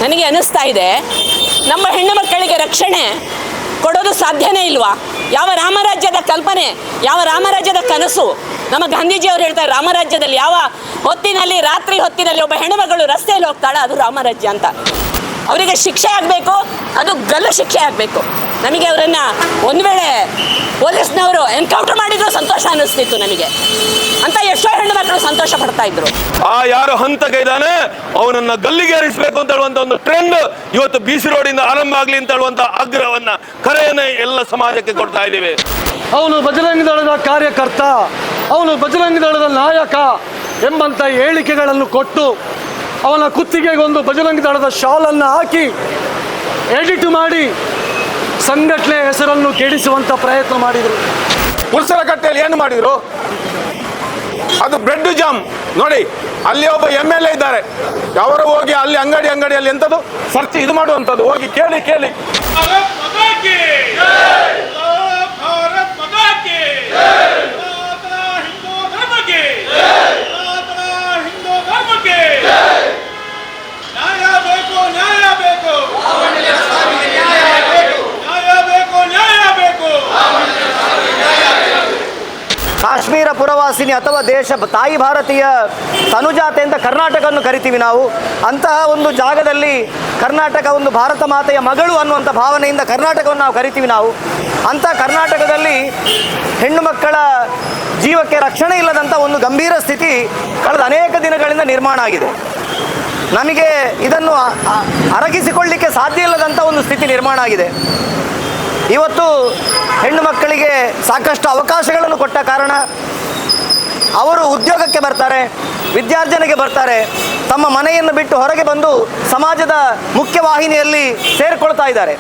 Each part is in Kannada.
ನನಗೆ ಅನಿಸ್ತಾ ಇದೆ, ನಮ್ಮ ಹೆಣ್ಣು ಮಕ್ಕಳಿಗೆ ರಕ್ಷಣೆ ಕೊಡೋದು ಸಾಧ್ಯನೇ ಇಲ್ವಾ? ಯಾವ ರಾಮರಾಜ್ಯದ ಕಲ್ಪನೆ, ಯಾವ ರಾಮರಾಜ್ಯದ ಕನಸು? ನಮ್ಮ ಗಾಂಧೀಜಿಯವರು ಹೇಳ್ತಾರೆ, ರಾಮರಾಜ್ಯದಲ್ಲಿ ಯಾವ ಹೊತ್ತಿನಲ್ಲಿ, ರಾತ್ರಿ ಹೊತ್ತಿನಲ್ಲಿ ಒಬ್ಬ ಹೆಣ್ಣುಮಗಳು ರಸ್ತೆಯಲ್ಲಿ ಹೋಗ್ತಾಳೆ, ಅದು ರಾಮರಾಜ್ಯ ಅಂತ. ಅವರಿಗೆ ಶಿಕ್ಷೆ ಆಗಬೇಕು, ಅದು ಗಲ್ಲು ಶಿಕ್ಷೆ ಆಗಬೇಕು. ನಮಗೆ ಅವರನ್ನು ಒಂದು ವೇಳೆ ಪೊಲೀಸ್ನವರು ಎನ್ಕೌಂಟರ್ ಮಾಡಿದ್ರು ಸಂತೋಷ ಅನ್ನಿಸ್ತಿತ್ತು ನಮಗೆ ಅಂತ. ಎಷ್ಟೋ ಹೆಣ್ಣು ಮಕ್ಕಳು ಸಂತೋಷ ಪಡ್ತಾ ಇದ್ರು. ಯಾರು ಹಂತಕ ಇದ್ದಾನೆ ಅವನನ್ನ ಗಲ್ಲಿಗೇರಿಸಬೇಕು ಅಂತ ಹೇಳುವಂತ ಒಂದು ಟ್ರೆಂಡ್ ಇವತ್ತು BC ರೋಡಿಂದ ಆರಂಭ ಆಗಲಿ ಅಂತ ಹೇಳುವಂತ ಆಗ್ರಹವನ್ನ, ಕರೆಯನ್ನ ಎಲ್ಲ ಸಮಾಜಕ್ಕೆ ಕೊಡ್ತಾ ಇದ್ದೀವಿ. ಅವನು ಬಜರಂಗ ದಳದ ಕಾರ್ಯಕರ್ತ, ಅವನು ಬಜರಂಗ ದಳದ ನಾಯಕ ಎಂಬಂತ ಹೇಳಿಕೆಗಳನ್ನು ಕೊಟ್ಟು ಅವನ ಕುತ್ತಿಗೆಗೊಂದು ಬಜರಂಗ ದಳದ ಶಾಲನ್ನು ಹಾಕಿ ಎಡಿಟ್ ಮಾಡಿ ಸಂಘಟನೆ ಹೆಸರನ್ನು ಕೆಡಿಸುವಂತ ಪ್ರಯತ್ನ ಮಾಡಿದರು. ಪುರಸರಕಟ್ಟೆಯಲ್ಲಿ ಏನು ಮಾಡಿದ್ರು? ಅದು ಬ್ರೆಡ್ ಜಾಮ್ ನೋಡಿ. ಅಲ್ಲಿ ಒಬ್ಬ MLA ಇದ್ದಾರೆ, ಅವರು ಹೋಗಿ ಅಲ್ಲಿ ಅಂಗಡಿಯಲ್ಲಿ ಎಂತದ್ದು ಸರ್ಚ್ ಇದು ಮಾಡುವಂಥದ್ದು, ಹೋಗಿ ಕೇಳಿ ಕಾಶ್ಮೀರ ಪುರವಾಸಿನಿ ಅಥವಾ ದೇಶ ತಾಯಿ ಭಾರತೀಯ ತನುಜಾತೆ ಅಂತ ಕರ್ನಾಟಕವನ್ನು ಕರಿತೀವಿ ನಾವು. ಅಂತಹ ಒಂದು ಜಾಗದಲ್ಲಿ ಕರ್ನಾಟಕ ಒಂದು ಭಾರತ ಮಾತೆಯ ಮಗಳು ಅನ್ನುವಂಥ ಭಾವನೆಯಿಂದ ಕರ್ನಾಟಕವನ್ನು ನಾವು ಕರಿತೀವಿ ನಾವು. ಅಂಥ ಕರ್ನಾಟಕದಲ್ಲಿ ಹೆಣ್ಣು ಮಕ್ಕಳ ಜೀವಕ್ಕೆ ರಕ್ಷಣೆ ಇಲ್ಲದಂಥ ಒಂದು ಗಂಭೀರ ಸ್ಥಿತಿ ಕಳೆದ ಅನೇಕ ದಿನಗಳಿಂದ ನಿರ್ಮಾಣ ಆಗಿದೆ. ನಮಗೆ ಇದನ್ನು ಅರಗಿಸಿಕೊಳ್ಳಲಿಕ್ಕೆ ಸಾಧ್ಯ ಇಲ್ಲದಂಥ ಒಂದು ಸ್ಥಿತಿ ನಿರ್ಮಾಣ ಆಗಿದೆ. ಇವತ್ತು ಹೆಣ್ಣು ಮಕ್ಕಳಿಗೆ ಸಾಕಷ್ಟು ಅವಕಾಶಗಳನ್ನು ಕೊಟ್ಟ ಕಾರಣ ಅವರು ಉದ್ಯೋಗಕ್ಕೆ ಬರ್ತಾರೆ, ವಿದ್ಯಾರ್ಜನೆಗೆ ಬರ್ತಾರೆ, ತಮ್ಮ ಮನೆಯನ್ನು ಬಿಟ್ಟು ಹೊರಗೆ ಬಂದು ಸಮಾಜದ ಮುಖ್ಯವಾಹಿನಿಯಲ್ಲಿ ಸೇರಿಕೊಳ್ತಾ ಇದ್ದಾರೆ.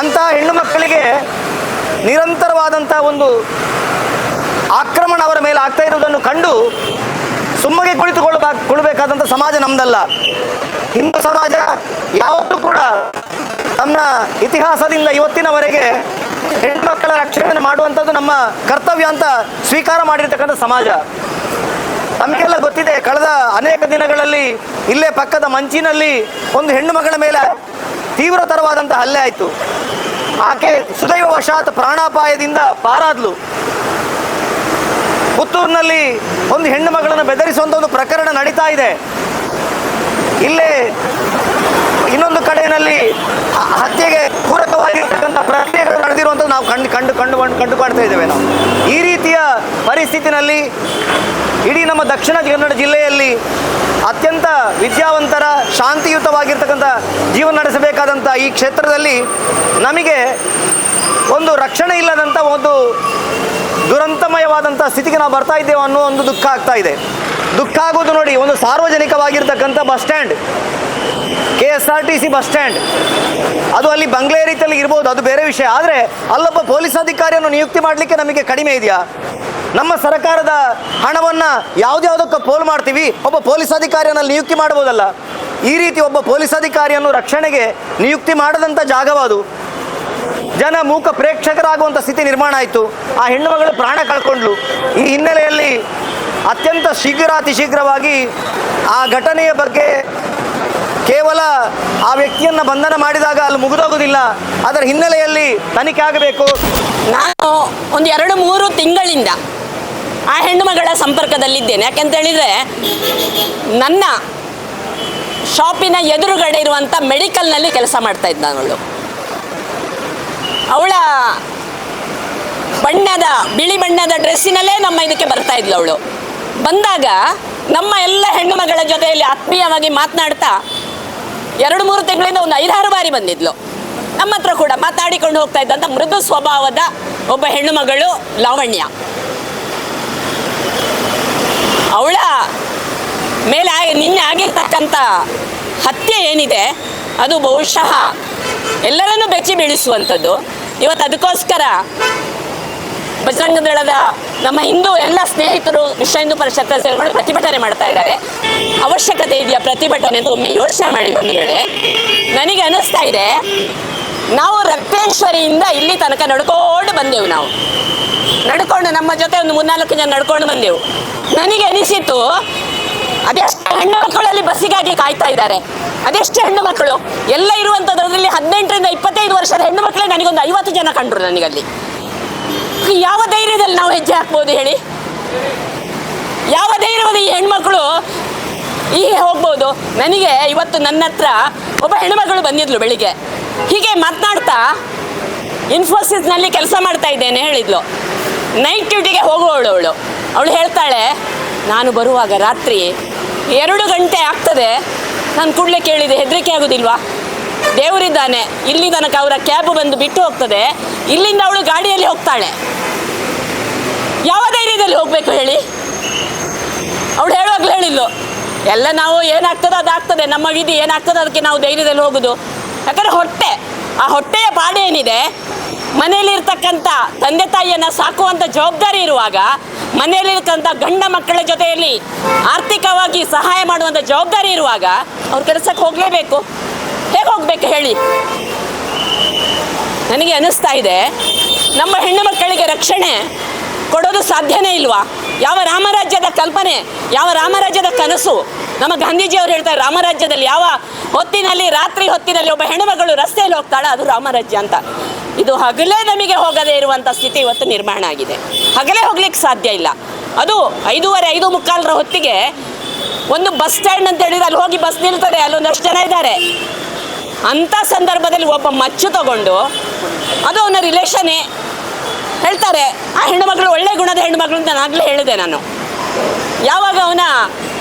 ಅಂತಹ ಹೆಣ್ಣು ಮಕ್ಕಳಿಗೆ ನಿರಂತರವಾದಂಥ ಒಂದು ಆಕ್ರಮಣ ಅವರ ಮೇಲೆ ಆಗ್ತಾ ಇರುವುದನ್ನು ಕಂಡು ಸುಮ್ಮಗೆ ಕುಳಿತುಕೊಳ್ಳಬೇಕಾದಂಥ ಸಮಾಜ ನಮ್ಮದಲ್ಲ. ಹಿಂದೂ ಸಮಾಜ ಯಾವತ್ತೂ ಕೂಡ ನಮ್ಮ ಇತಿಹಾಸದಿಂದ ಇವತ್ತಿನವರೆಗೆ ಹೆಣ್ಮಕ್ಕಳ ರಕ್ಷಣೆ ಮಾಡುವಂಥದ್ದು ನಮ್ಮ ಕರ್ತವ್ಯ ಅಂತ ಸ್ವೀಕಾರ ಮಾಡಿರ್ತಕ್ಕಂಥ ಸಮಾಜ. ನಮಗೆಲ್ಲ ಗೊತ್ತಿದೆ, ಕಳೆದ ಅನೇಕ ದಿನಗಳಲ್ಲಿ ಇಲ್ಲೇ ಪಕ್ಕದ ಮಂಚಿನಲ್ಲಿ ಒಂದು ಹೆಣ್ಣು ಮಗಳ ಮೇಲೆ ತೀವ್ರತರವಾದಂಥ ಹಲ್ಲೆ ಆಯಿತು. ಆಕೆ ಸುದೈವವಶಾತ್ ಪ್ರಾಣಾಪಾಯದಿಂದ ಪಾರಾದ್ಲು. ಪುತ್ತೂರಿನಲ್ಲಿ ಒಂದು ಹೆಣ್ಣು ಮಗಳನ್ನು ಬೆದರಿಸುವಂಥ ಒಂದು ಪ್ರಕರಣ ನಡೀತಾ ಇದೆ. ಇಲ್ಲೇ ಇನ್ನೊಂದು ಕಡೆಯಲ್ಲಿ ಹತ್ಯೆಗೆ ಪೂರಕವಾಗಿರ್ತಕ್ಕಂಥ ಪ್ರಕ್ರಿಯೆಗಳು ನಡೆದಿರುವಂಥದ್ದು ನಾವು ಕಂಡು ಕಾಣ್ತಾ ಇದ್ದೇವೆ ನಾವು. ಈ ರೀತಿಯ ಪರಿಸ್ಥಿತಿನಲ್ಲಿ ಇಡೀ ನಮ್ಮ ದಕ್ಷಿಣ ಕನ್ನಡ ಜಿಲ್ಲೆಯಲ್ಲಿ ಅತ್ಯಂತ ವಿದ್ಯಾವಂತರ, ಶಾಂತಿಯುತವಾಗಿರ್ತಕ್ಕಂಥ ಜೀವನ ನಡೆಸಬೇಕಾದಂಥ ಈ ಕ್ಷೇತ್ರದಲ್ಲಿ ನಮಗೆ ಒಂದು ರಕ್ಷಣೆ ಇಲ್ಲದಂಥ ಒಂದು ದುರಂತಮಯವಾದಂಥ ಸ್ಥಿತಿಗೆ ನಾವು ಬರ್ತಾ ಇದ್ದೇವೆ ಅನ್ನೋ ಒಂದು ದುಃಖ ಆಗ್ತಾ ಇದೆ. ದುಃಖ ಆಗೋದು ನೋಡಿ, ಒಂದು ಸಾರ್ವಜನಿಕವಾಗಿರ್ತಕ್ಕಂಥ bus stand, KSRTC bus stand, ಅದು ಅಲ್ಲಿ ಬಂಗ್ಲೆ ರೀತಿಯಲ್ಲಿ ಇರ್ಬೋದು, ಅದು ಬೇರೆ ವಿಷಯ. ಆದರೆ ಅಲ್ಲೊಬ್ಬ ಪೊಲೀಸ್ ಅಧಿಕಾರಿಯನ್ನು ನಿಯುಕ್ತಿ ಮಾಡಲಿಕ್ಕೆ ನಮಗೆ ಕಡಿಮೆ ಇದೆಯಾ? ನಮ್ಮ ಸರ್ಕಾರದ ಹಣವನ್ನು ಯಾವುದ್ಯಾವುದಕ್ಕೆ ಪೋಲ್ ಮಾಡ್ತೀವಿ, ಒಬ್ಬ ಪೊಲೀಸ್ ಅಧಿಕಾರಿಯನ್ನು ಅಲ್ಲಿ ನಿಯುಕ್ತಿ ಮಾಡ್ಬೋದಲ್ಲ. ಈ ರೀತಿ ಒಬ್ಬ ಪೊಲೀಸ್ ಅಧಿಕಾರಿಯನ್ನು ರಕ್ಷಣೆಗೆ ನಿಯುಕ್ತಿ ಮಾಡದಂಥ ಜಾಗವಾದು. ಜನ ಮೂಕ ಪ್ರೇಕ್ಷಕರಾಗುವಂಥ ಸ್ಥಿತಿ ನಿರ್ಮಾಣ ಆಯಿತು. ಆ ಹೆಣ್ಣು ಮಗಳು ಪ್ರಾಣ ಕಳ್ಕೊಂಡ್ಲು. ಈ ಹಿನ್ನೆಲೆಯಲ್ಲಿ ಅತ್ಯಂತ ಅತಿ ಶೀಘ್ರವಾಗಿ ಆ ಘಟನೆಯ ಬಗ್ಗೆ ಕೇವಲ ಆ ವ್ಯಕ್ತಿಯನ್ನು ಬಂಧನ ಮಾಡಿದಾಗ ಅಲ್ಲಿ ಮುಗಿದೋಗೋದಿಲ್ಲ, ಅದರ ಹಿನ್ನೆಲೆಯಲ್ಲಿ ತನಿಖೆ ಆಗಬೇಕು. ನಾನು ಒಂದು 2-3 ತಿಂಗಳಿಂದ ಆ ಹೆಣ್ಣು ಮಗಳ ಸಂಪರ್ಕದಲ್ಲಿದ್ದೇನೆ. ಯಾಕೆಂತೇಳಿದರೆ, ನನ್ನ ಶಾಪಿನ ಎದುರುಗಡೆ ಇರುವಂಥ ಮೆಡಿಕಲ್ನಲ್ಲಿ ಕೆಲಸ ಮಾಡ್ತಾ ಇದ್ದ ಅವಳ ಬಿಳಿ ಬಣ್ಣದ ಡ್ರೆಸ್ಸಿನಲ್ಲೇ ನಮ್ಮ ಇದಕ್ಕೆ ಬರ್ತಾ ಇದ್ಲು. ಅವಳು ಬಂದಾಗ ನಮ್ಮ ಎಲ್ಲ ಹೆಣ್ಣು ಮಗಳ ಜೊತೆಯಲ್ಲಿ ಆತ್ಮೀಯವಾಗಿ ಮಾತನಾಡ್ತಾ 2-3 ತಿಂಗಳಿಂದ ಒಂದು 5-6 ಬಾರಿ ಬಂದಿದ್ಲು. ನಮ್ಮ ಹತ್ರ ಕೂಡ ಮಾತಾಡಿಕೊಂಡು ಹೋಗ್ತಾ ಇದ್ದಂಥ ಮೃದು ಸ್ವಭಾವದ ಒಬ್ಬ ಹೆಣ್ಣು ಮಗಳು ಲಾವಣ್ಯ. ಅವಳ ಮೇಲೆ ನಿನ್ನೆ ಆಗಿರ್ತಕ್ಕಂಥ ಹತ್ಯೆ ಏನಿದೆ ಅದು ಬಹುಶಃ ಎಲ್ಲರನ್ನೂ ಬೆಚ್ಚಿ ಬೀಳಿಸುವಂಥದ್ದು. ಇವತ್ತು ಅದಕ್ಕೋಸ್ಕರ ಬಜರಂಗ ದಳದ ನಮ್ಮ ಎಲ್ಲ ಸ್ನೇಹಿತರು ವಿಶ್ವ ಹಿಂದೂ ಪರಿಷತ್ ಸೇರಿಕೊಂಡು ಪ್ರತಿಭಟನೆ ಮಾಡ್ತಾ ಇದ್ದಾರೆ. ಅವಶ್ಯಕತೆ ಇದೆಯಾ ಪ್ರತಿಭಟನೆ ಅಂತ ಒಮ್ಮೆ ಯೋಚನೆ ಮಾಡಿ ಬಂದ್ಮೇಲೆ ನನಗೆ ಅನ್ನಿಸ್ತಾ ಇದೆ, ನಾವು ರಕ್ತೇಶ್ವರಿಯಿಂದ ಇಲ್ಲಿ ತನಕ ನಡ್ಕೊಂಡು ಬಂದೆವು. ನಡ್ಕೊಂಡು ನಮ್ಮ ಜೊತೆ ಒಂದು 3-4 ಜನ ನಡ್ಕೊಂಡು ಬಂದೆವು. ನನಗೆ ಅನಿಸಿತು, ಅದೆಷ್ಟು ಹೆಣ್ಣು ಮಕ್ಕಳಲ್ಲಿ ಬಸ್ಸಿಗಾಗಿ ಕಾಯ್ತಾ ಇದ್ದಾರೆ, ಅದೆಷ್ಟು ಹೆಣ್ಣು ಮಕ್ಕಳು ಎಲ್ಲ ಇರುವಂಥದ್ರಲ್ಲಿ 18ರಿಂದ 25 ವರ್ಷದ ಹೆಣ್ಣು ಮಕ್ಕಳೇ ನನಗೊಂದು 50 ಜನ ಕಂಡ್ರು ನನಗಲ್ಲಿ. ಯಾವ ಧೈರ್ಯದಲ್ಲಿ ನಾವು ಹೆಜ್ಜೆ ಹಾಕ್ಬೋದು ಹೇಳಿ? ಯಾವ ಧೈರ್ಯದಲ್ಲಿ ಈ ಹೆಣ್ಮಕ್ಳು ಹೀಗೆ ಹೋಗ್ಬೋದು? ನನಗೆ ಇವತ್ತು ನನ್ನ ಹತ್ರ ಒಬ್ಬ ಹೆಣ್ಮಗಳು ಬಂದಿದ್ಲು ಬೆಳಿಗ್ಗೆ, ಹೀಗೆ ಮಾತನಾಡ್ತಾ ಇನ್ಫೋಸಿಸ್ನಲ್ಲಿ ಕೆಲಸ ಮಾಡ್ತಾ ಇದ್ದೇನೆ ಹೇಳಿದ್ಲು. ನೈಟ್ ಡ್ಯೂಟಿಗೆ ಹೋಗುವವಳು ಅವಳು ಹೇಳ್ತಾಳೆ, ನಾನು ಬರುವಾಗ ರಾತ್ರಿ 2 ಗಂಟೆ ಆಗ್ತದೆ, ನಾನು ಕೂಡಲೇ ಕೇಳಿದೆ, ಹೆದರಿಕೆ ಆಗೋದಿಲ್ವಾ? ದೇವರಿದ್ದಾನೆ, ಇಲ್ಲಿ ತನಕ ಅವರ ಕ್ಯಾಬ್ ಬಂದು ಬಿಟ್ಟು ಹೋಗ್ತದೆ, ಇಲ್ಲಿಂದ ಅವಳು ಗಾಡಿಯಲ್ಲಿ ಹೋಗ್ತಾಳೆ. ಯಾವ ಧೈರ್ಯದಲ್ಲಿ ಹೋಗಬೇಕು ಹೇಳಿ? ಅವಳು ಹೇಳುವಾಗಲೂ ಹೇಳಿದ್ಲು, ಎಲ್ಲ ನಾವು ಏನಾಗ್ತದೋ ಅದಾಗ್ತದೆ, ನಮ್ಮ ವಿಧಿ ಏನಾಗ್ತದೋ ಅದಕ್ಕೆ ನಾವು ಧೈರ್ಯದಲ್ಲಿ ಹೋಗೋದು. ಯಾಕಂದರೆ ಆ ಹೊಟ್ಟೆಯ ಪಾಡೇನಿದೆ, ಮನೆಯಲ್ಲಿರ್ತಕ್ಕಂಥ ತಂದೆ ತಾಯಿಯನ್ನು ಸಾಕುವಂಥ ಜವಾಬ್ದಾರಿ ಇರುವಾಗ, ಮನೆಯಲ್ಲಿರ್ತಕ್ಕಂಥ ಗಂಡ ಮಕ್ಕಳ ಜೊತೆಯಲ್ಲಿ ಆರ್ಥಿಕವಾಗಿ ಸಹಾಯ ಮಾಡುವಂಥ ಜವಾಬ್ದಾರಿ ಇರುವಾಗ ಅವ್ರ ಕೆಲಸಕ್ಕೆ ಹೋಗಲೇಬೇಕು. ಹೇಗೆ ಹೋಗಬೇಕು ಹೇಳಿ? ನನಗೆ ಅನ್ನಿಸ್ತಾ ಇದೆ, ನಮ್ಮ ಹೆಣ್ಣು ಮಕ್ಕಳಿಗೆ ರಕ್ಷಣೆ ಕೊಡೋದು ಸಾಧ್ಯನೇ ಇಲ್ವಾ? ಯಾವ ರಾಮರಾಜ್ಯದ ಕಲ್ಪನೆ, ಯಾವ ರಾಮರಾಜ್ಯದ ಕನಸು? ನಮ್ಮ ಗಾಂಧೀಜಿಯವರು ಹೇಳ್ತಾರೆ, ರಾಮರಾಜ್ಯದಲ್ಲಿ ಯಾವ ಹೊತ್ತಿನಲ್ಲಿ, ರಾತ್ರಿ ಹೊತ್ತಿನಲ್ಲಿ ಒಬ್ಬ ಹೆಣ್ಣುಮಗಳು ರಸ್ತೆಯಲ್ಲಿ ಹೋಗ್ತಾಳೆ, ಅದು ರಾಮರಾಜ್ಯ ಅಂತ. ಇದು ಹಗಲೇ ನಮಗೆ ಹೋಗದೇ ಇರುವಂಥ ಸ್ಥಿತಿ ಇವತ್ತು ನಿರ್ಮಾಣ ಆಗಿದೆ. ಹಗಲೇ ಹೋಗ್ಲಿಕ್ಕೆ ಸಾಧ್ಯ ಇಲ್ಲ. ಅದು 5:30, 5:45 ಹೊತ್ತಿಗೆ ಒಂದು ಬಸ್ ಸ್ಟ್ಯಾಂಡ್ ಅಂತ ಹೇಳಿದ್ರೆ ಅಲ್ಲಿ ಹೋಗಿ ಬಸ್ ನಿಲ್ತದೆ, ಅಲ್ಲೊಂದಷ್ಟು ಜನ ಇದ್ದಾರೆ. ಅಂಥ ಸಂದರ್ಭದಲ್ಲಿ ಒಬ್ಬ ಮಚ್ಚು ತಗೊಂಡು, ಅದು ಅವನ ರಿಲೇಷನ್ನೇ ಹೇಳ್ತಾರೆ, ಆ ಹೆಣ್ಣುಮಗಳು ಒಳ್ಳೆ ಗುಣದ ಹೆಣ್ಣುಮಗಳು ಅಂತ ನಾಗಲೇ ಹೇಳಿದೆ ನಾನು. ಯಾವಾಗ ಅವನ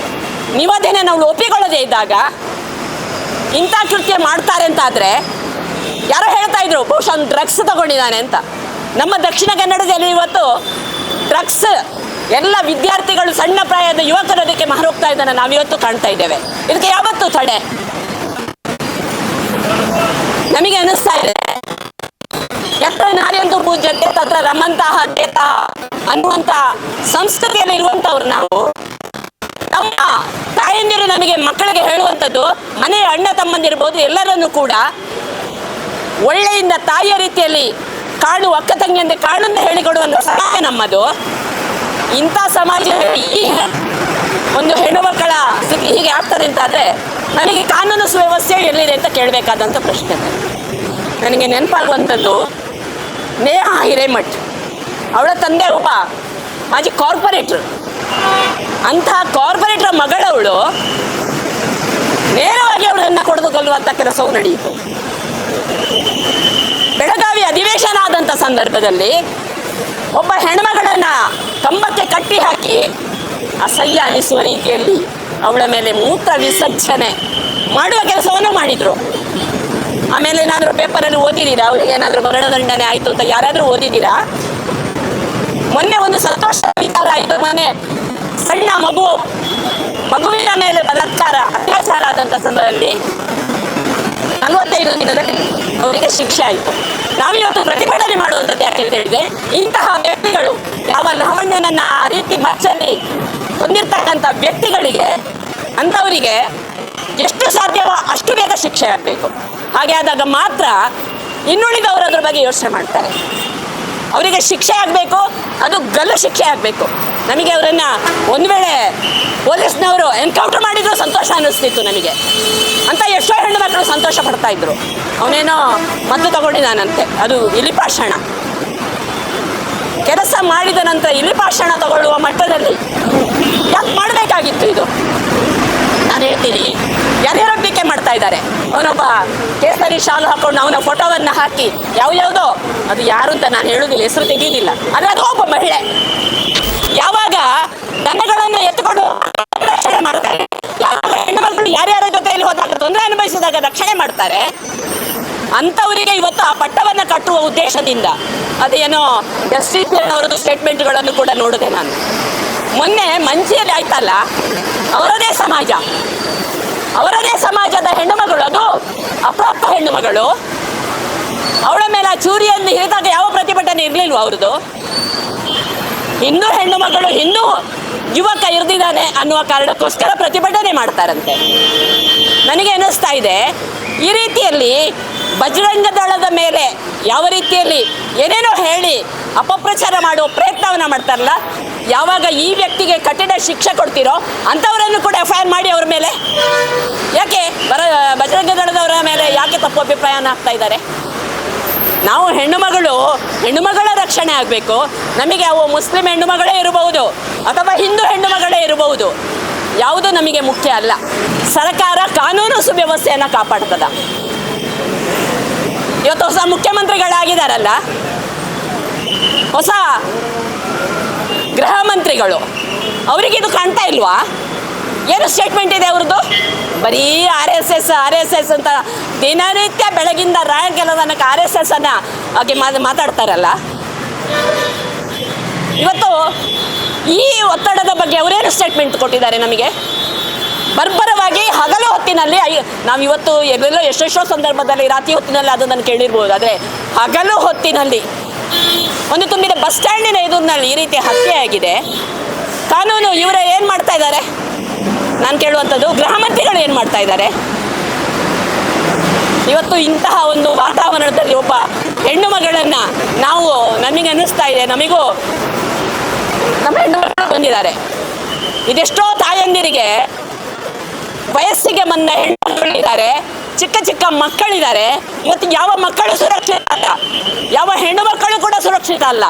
ನಿವೇದನೆ ನಾವು ಒಪ್ಪಿಕೊಳ್ಳದೇ ಇದ್ದಾಗ ಇಂಥ ಕೃತ್ಯ ಮಾಡ್ತಾರೆ ಅಂತಾದರೆ, ಯಾರೋ ಹೇಳ್ತಾ ಇದ್ರು ಬಹುಶಃ ಅವ್ನು ಡ್ರಗ್ಸ್ ತಗೊಂಡಿದ್ದಾನೆ ಅಂತ. ನಮ್ಮ ದಕ್ಷಿಣ ಕನ್ನಡದಲ್ಲಿ ಇವತ್ತು ಡ್ರಗ್ಸ್ ಎಲ್ಲ ವಿದ್ಯಾರ್ಥಿಗಳು, ಸಣ್ಣ ಪ್ರಾಯದ ಯುವಕರು ಅದಕ್ಕೆ ಮಾರೋಗ್ತಾ ಇದ್ದಾನೆ, ನಾವಿವತ್ತು ಕಾಣ್ತಾ ಇದ್ದೇವೆ. ಇದಕ್ಕೆ ಯಾವತ್ತೂ ತಡೆ? ನಮಗೆ ಅನ್ನಿಸ್ತಾ ಇದೆ, ಯತ್ರ ನಾರ್ಯಂತು ಪೂಜ್ಯತೆ ತತ್ರ ರಮಂತಹ ದೇತ ಅನ್ನುವಂಥ ಸಂಸ್ಕೃತಿಯಲ್ಲಿ ಇರುವಂಥವ್ರು ನಾವು. ನಮ್ಮ ತಾಯಂದಿರು ನಮಗೆ ಮಕ್ಕಳಿಗೆ ಹೇಳುವಂಥದ್ದು, ಮನೆಯ ಅಣ್ಣ ತಮ್ಮಂದಿರ್ಬೋದು ಎಲ್ಲರನ್ನೂ ಕೂಡ ಒಳ್ಳೆಯಿಂದ ತಾಯಿಯ ರೀತಿಯಲ್ಲಿ ಕಾಣು, ಅಕ್ಕ ತಂಗಿಯಂತೆ ಕಾಣುವಂತ ಹೇಳಿಕೊಡುವಂಥ ಸಮಾಜ ನಮ್ಮದು. ಇಂಥ ಸಮಾಜದಲ್ಲಿ ಒಂದು ಹೆಣ್ಣು ಮಕ್ಕಳ ಸ್ಥಿತಿ ಹೀಗೆ ಆಗ್ತದೆ ಅಂತಾದರೆ ನನಗೆ ಕಾನೂನು ಸುವ್ಯವಸ್ಥೆ ಎಲ್ಲಿದೆ ಅಂತ ಕೇಳಬೇಕಾದಂಥ ಪ್ರಶ್ನೆ. ನನಗೆ ನೆನಪಾಗುವಂಥದ್ದು ನೇಹಾ ಹಿರೇಮಠ್, ಅವಳ ತಂದೆ ಒಬ್ಬ ಮಾಜಿ ಕಾರ್ಪೊರೇಟ್ರು. ಅಂತಹ ಕಾರ್ಪೊರೇಟ್ರ ಮಗಳವಳು ನೇರವಾಗಿ ಅವಳನ್ನು ಕೊಡದು ಕೊಲ್ಲುವಂಥ ಕೆಲಸವು ನಡೆಯಿತು. ಬೆಳಗಾವಿ ಅಧಿವೇಶನ ಆದಂಥ ಸಂದರ್ಭದಲ್ಲಿ ಒಬ್ಬ ಹೆಣ್ಮಗಳನ್ನು ಕಂಬಕ್ಕೆ ಕಟ್ಟಿ ಹಾಕಿ ಅಸಹ್ಯ ಅನಿಸುವ ರೀತಿಯಲ್ಲಿ ಅವಳ ಮೇಲೆ ಮೂತ್ರ ವಿಸರ್ಜನೆ ಮಾಡುವ ಕೆಲಸವನ್ನು ಮಾಡಿದರು. ಆಮೇಲೆ ಏನಾದರೂ ಪೇಪರಲ್ಲಿ ಓದಿದ್ದೀರಾ? ಅವರಿಗೆ ಏನಾದರೂ ಮರಣದಂಡನೆ ಆಯಿತು ಅಂತ ಯಾರಾದರೂ ಓದಿದ್ದೀರಾ? ಮೊನ್ನೆ ಒಂದು ಸಂತೋಷ ವಿಚಾರ ಆಯಿತು. ಮೊನ್ನೆ ಸಣ್ಣ ಮಗುವಿನ ಮೇಲೆ ಬಲಾತ್ಕಾರ, ಅತ್ಯಾಚಾರ ಆದಂಥ ಸಂದರ್ಭದಲ್ಲಿ 45 ದಿನದಲ್ಲಿ ಅವರಿಗೆ ಶಿಕ್ಷೆ ಆಯಿತು. ನಾವಿವತ್ತು ಪ್ರತಿಭಟನೆ ಮಾಡುವಂಥದ್ದು ಯಾಕೆ ಅಂತ ಹೇಳಿದ್ರೆ, ಇಂತಹ ವ್ಯಕ್ತಿಗಳು, ಯಾವ ಲಾವಣ್ಯನನ್ನ ಆ ರೀತಿ ಮಚ್ಚಲ್ಲಿ ಹೊಂದಿರ್ತಕ್ಕಂಥ ವ್ಯಕ್ತಿಗಳಿಗೆ, ಅಂಥವರಿಗೆ ಎಷ್ಟು ಸಾಧ್ಯವೋ ಅಷ್ಟು ಬೇಗ ಶಿಕ್ಷೆ ಆಗಬೇಕು. ಹಾಗೆ ಆದಾಗ ಮಾತ್ರ ಇನ್ನುಳಿದವರು ಅದ್ರ ಬಗ್ಗೆ ಯೋಚನೆ ಮಾಡ್ತಾರೆ. ಅವರಿಗೆ ಶಿಕ್ಷೆ ಆಗಬೇಕು, ಅದು ಗಲ್ಲು ಶಿಕ್ಷೆ ಆಗಬೇಕು. ನಮಗೆ ಅವರನ್ನು ಒಂದು ವೇಳೆ ಪೊಲೀಸ್ನವರು ಎನ್ಕೌಂಟರ್ ಮಾಡಿದ್ರು ಸಂತೋಷ ಅನ್ನಿಸ್ತಿತ್ತು ನಮಗೆ ಅಂತ. ಎಷ್ಟೋ ಹೆಣ್ಣು ಮಕ್ಕಳು ಸಂತೋಷ ಪಡ್ತಾ ಇದ್ರು. ಅವನೇನೋ ಮದ್ದು ತಗೊಂಡಿದ್ದಾನಂತೆ, ಅದು ಇಲಿಪಾಷಾಣ. ಕೆಲಸ ಮಾಡಿದ ನಂತರ ಇಲಿಪಾಷಾಣ ತಗೊಳ್ಳುವ ಮಟ್ಟದಲ್ಲಿ ಯಾಕೆ ಮಾಡಬೇಕಾಗಿತ್ತು ಇದು? ನಾನು ಹೇಳ್ತೀನಿ, ಯಾರ್ಯಾರೋ ಟೀಕೆ ಮಾಡ್ತಾ ಇದ್ದಾರೆ. ಅವನೊಬ್ಬ ಕೇಸರಿ ಶಾಲು ಹಾಕೊಂಡು ಅವನ ಫೋಟೋವನ್ನು ಹಾಕಿ ಯಾವುದೋ, ಅದು ಯಾರು ಅಂತ ನಾನು ಹೇಳುವುದಿಲ್ಲ, ಹೆಸರು ತೆಗೆಯುವುದಿಲ್ಲ, ಆದರೆ ಅದು ಒಬ್ಬ ಮಹಿಳೆ. ಯಾವಾಗ ದನಗಳನ್ನು ಎತ್ತುಕೊಂಡು ರಕ್ಷಣೆ ಮಾಡ್ತಾರೆ, ಯಾವಾಗ ಹೆಣ್ಣು ಮಕ್ಕಳು ಯಾರ್ಯಾರ ಜೊತೆಯಲ್ಲಿ ಹೋದಾಗ ತೊಂದರೆ ಅನುಭವಿಸಿದಾಗ ರಕ್ಷಣೆ ಮಾಡ್ತಾರೆ, ಅಂಥವರಿಗೆ ಇವತ್ತು ಆ ಪಟ್ಟವನ್ನು ಕಟ್ಟುವ ಉದ್ದೇಶದಿಂದ ಅದೇನೋ ಜಸ್ಟಿಸ್ ಅವರದ್ದು ಸ್ಟೇಟ್ಮೆಂಟ್ಗಳನ್ನು ಕೂಡ ನೋಡಿದೆ ನಾನು. ಮೊನ್ನೆ ಮಂಚಿಯಲ್ಲಿ ಆಯ್ತಲ್ಲ, ಅವರದೇ ಸಮಾಜದ ಹೆಣ್ಣುಮಗಳು, ಅದು ಅಪ್ರಾಪ್ತ ಹೆಣ್ಣುಮಗಳು, ಅವಳ ಮೇಲೆ ಆ ಚೂರಿಯಲ್ಲಿ ಹಿಡಿದಾಗ ಯಾವ ಪ್ರತಿಭಟನೆ ಇರಲಿಲ್ವ ಅವ್ರದ್ದು? ಹಿಂದೂ ಹೆಣ್ಣು ಮಗಳು, ಹಿಂದೂ ಯುವಕ ಇರ್ದಿದ್ದಾನೆ ಅನ್ನುವ ಕಾರಣಕ್ಕೋಸ್ಕರ ಪ್ರತಿಭಟನೆ ಮಾಡ್ತಾರಂತೆ. ನನಗೆ ಅನ್ನಿಸ್ತಾ ಇದೆ, ಈ ರೀತಿಯಲ್ಲಿ ಬಜರಂಗ ದಳದ ಮೇಲೆ ಯಾವ ರೀತಿಯಲ್ಲಿ ಏನೇನೋ ಹೇಳಿ ಅಪಪ್ರಚಾರ ಮಾಡುವ ಪ್ರಯತ್ನವನ್ನು ಮಾಡ್ತಾರಲ್ಲ, ಯಾವಾಗ ಈ ವ್ಯಕ್ತಿಗೆ ಕಠಿಣ ಶಿಕ್ಷೆ ಕೊಡ್ತೀರೋ ಅಂಥವರನ್ನು ಕೂಡ FIR ಮಾಡಿ ಅವ್ರ ಮೇಲೆ. ಯಾಕೆ ಬಜರಂಗ ದಳದವರ ಮೇಲೆ ಯಾಕೆ ತಪ್ಪು ಅಭಿಪ್ರಾಯನ ಆಗ್ತಾ ಇದ್ದಾರೆ? ನಾವು ಹೆಣ್ಣುಮಗಳ ರಕ್ಷಣೆ ಆಗಬೇಕು. ನಮಗೆ ಅವು ಮುಸ್ಲಿಂ ಹೆಣ್ಣುಮಗಳೇ ಇರಬಹುದು ಅಥವಾ ಹಿಂದೂ ಹೆಣ್ಣುಮಗಳೇ ಇರಬಹುದು, ಯಾವುದು ನಮಗೆ ಮುಖ್ಯ ಅಲ್ಲ. ಸರ್ಕಾರ ಕಾನೂನು ಸುವ್ಯವಸ್ಥೆಯನ್ನು ಕಾಪಾಡ್ತದ. ಇವತ್ತು ಹೊಸ ಮುಖ್ಯಮಂತ್ರಿಗಳಾಗಿದ್ದಾರಲ್ಲ, ಹೊಸ ಗೃಹ ಮಂತ್ರಿಗಳು, ಅವರಿಗಿದು ಕಾಣ್ತಾ ಇಲ್ವಾ? ಏನು ಸ್ಟೇಟ್ಮೆಂಟ್ ಇದೆ ಅವ್ರದ್ದು? ಬರೀ RSS ಅಂತ ದಿನನಿತ್ಯ ಬೆಳಗಿಂದ ರಾಯಂಕೆಲ ತನಕ RSS ಅನ್ನ ಹಾಗೆ ಮಾತಾಡ್ತಾರಲ್ಲ. ಇವತ್ತು ಈ ಒತ್ತಡದ ಬಗ್ಗೆ ಅವರೇನು ಸ್ಟೇಟ್ಮೆಂಟ್ ಕೊಟ್ಟಿದ್ದಾರೆ ನಮಗೆ? ಬರ್ಬರವಾಗಿ ಹಗಲು ಹೊತ್ತಿನಲ್ಲಿ ನಾವು ಇವತ್ತು ಎಲ್ಲೆಲ್ಲೋ ಎಷ್ಟೆಷ್ಟೋ ಸಂದರ್ಭದಲ್ಲಿ ರಾತ್ರಿ ಹೊತ್ತಿನಲ್ಲಿ ಅದನ್ನು ಕೇಳಿರ್ಬೋದು, ಆದರೆ ಹಗಲು ಹೊತ್ತಿನಲ್ಲಿ ಒಂದು ತುಂಬಿದ ಬಸ್ ಸ್ಟ್ಯಾಂಡಿನ ಎದುರಿನಲ್ಲಿ ಈ ರೀತಿ ಹತ್ಯೆ ಆಗಿದೆ. ಕಾನೂನು ಇವರ ಏನು ಮಾಡ್ತಾ ಇದ್ದಾರೆ? ನಾನು ಕೇಳುವಂಥದ್ದು, ಗೃಹ ಮಂತ್ರಿಗಳು ಏನು ಮಾಡ್ತಾ ಇದ್ದಾರೆ? ಇವತ್ತು ಇಂತಹ ಒಂದು ವಾತಾವರಣದಲ್ಲಿ ಒಬ್ಬ ಹೆಣ್ಣು ಮಗಳನ್ನು ನಮಗೆ ಅನ್ನಿಸ್ತಾ ಇದೆ, ನಮಗೂ ನಮ್ಮ ಹೆಣ್ಣು ಮಕ್ಕಳು ಬಂದಿದ್ದಾರೆ. ಇದೆಷ್ಟೋ ತಾಯಂದಿರಿಗೆ ವಯಸ್ಸಿಗೆ ಬಂದ ಹೆಣ್ಣು ಮಕ್ಕಳಿದ್ದಾರೆ, ಚಿಕ್ಕ ಚಿಕ್ಕ ಮಕ್ಕಳಿದ್ದಾರೆ. ಇವತ್ತು ಯಾವ ಮಕ್ಕಳು ಸುರಕ್ಷಿತ ಅಲ್ಲ, ಯಾವ ಹೆಣ್ಣು ಮಕ್ಕಳು ಕೂಡ ಸುರಕ್ಷಿತ ಅಲ್ಲ.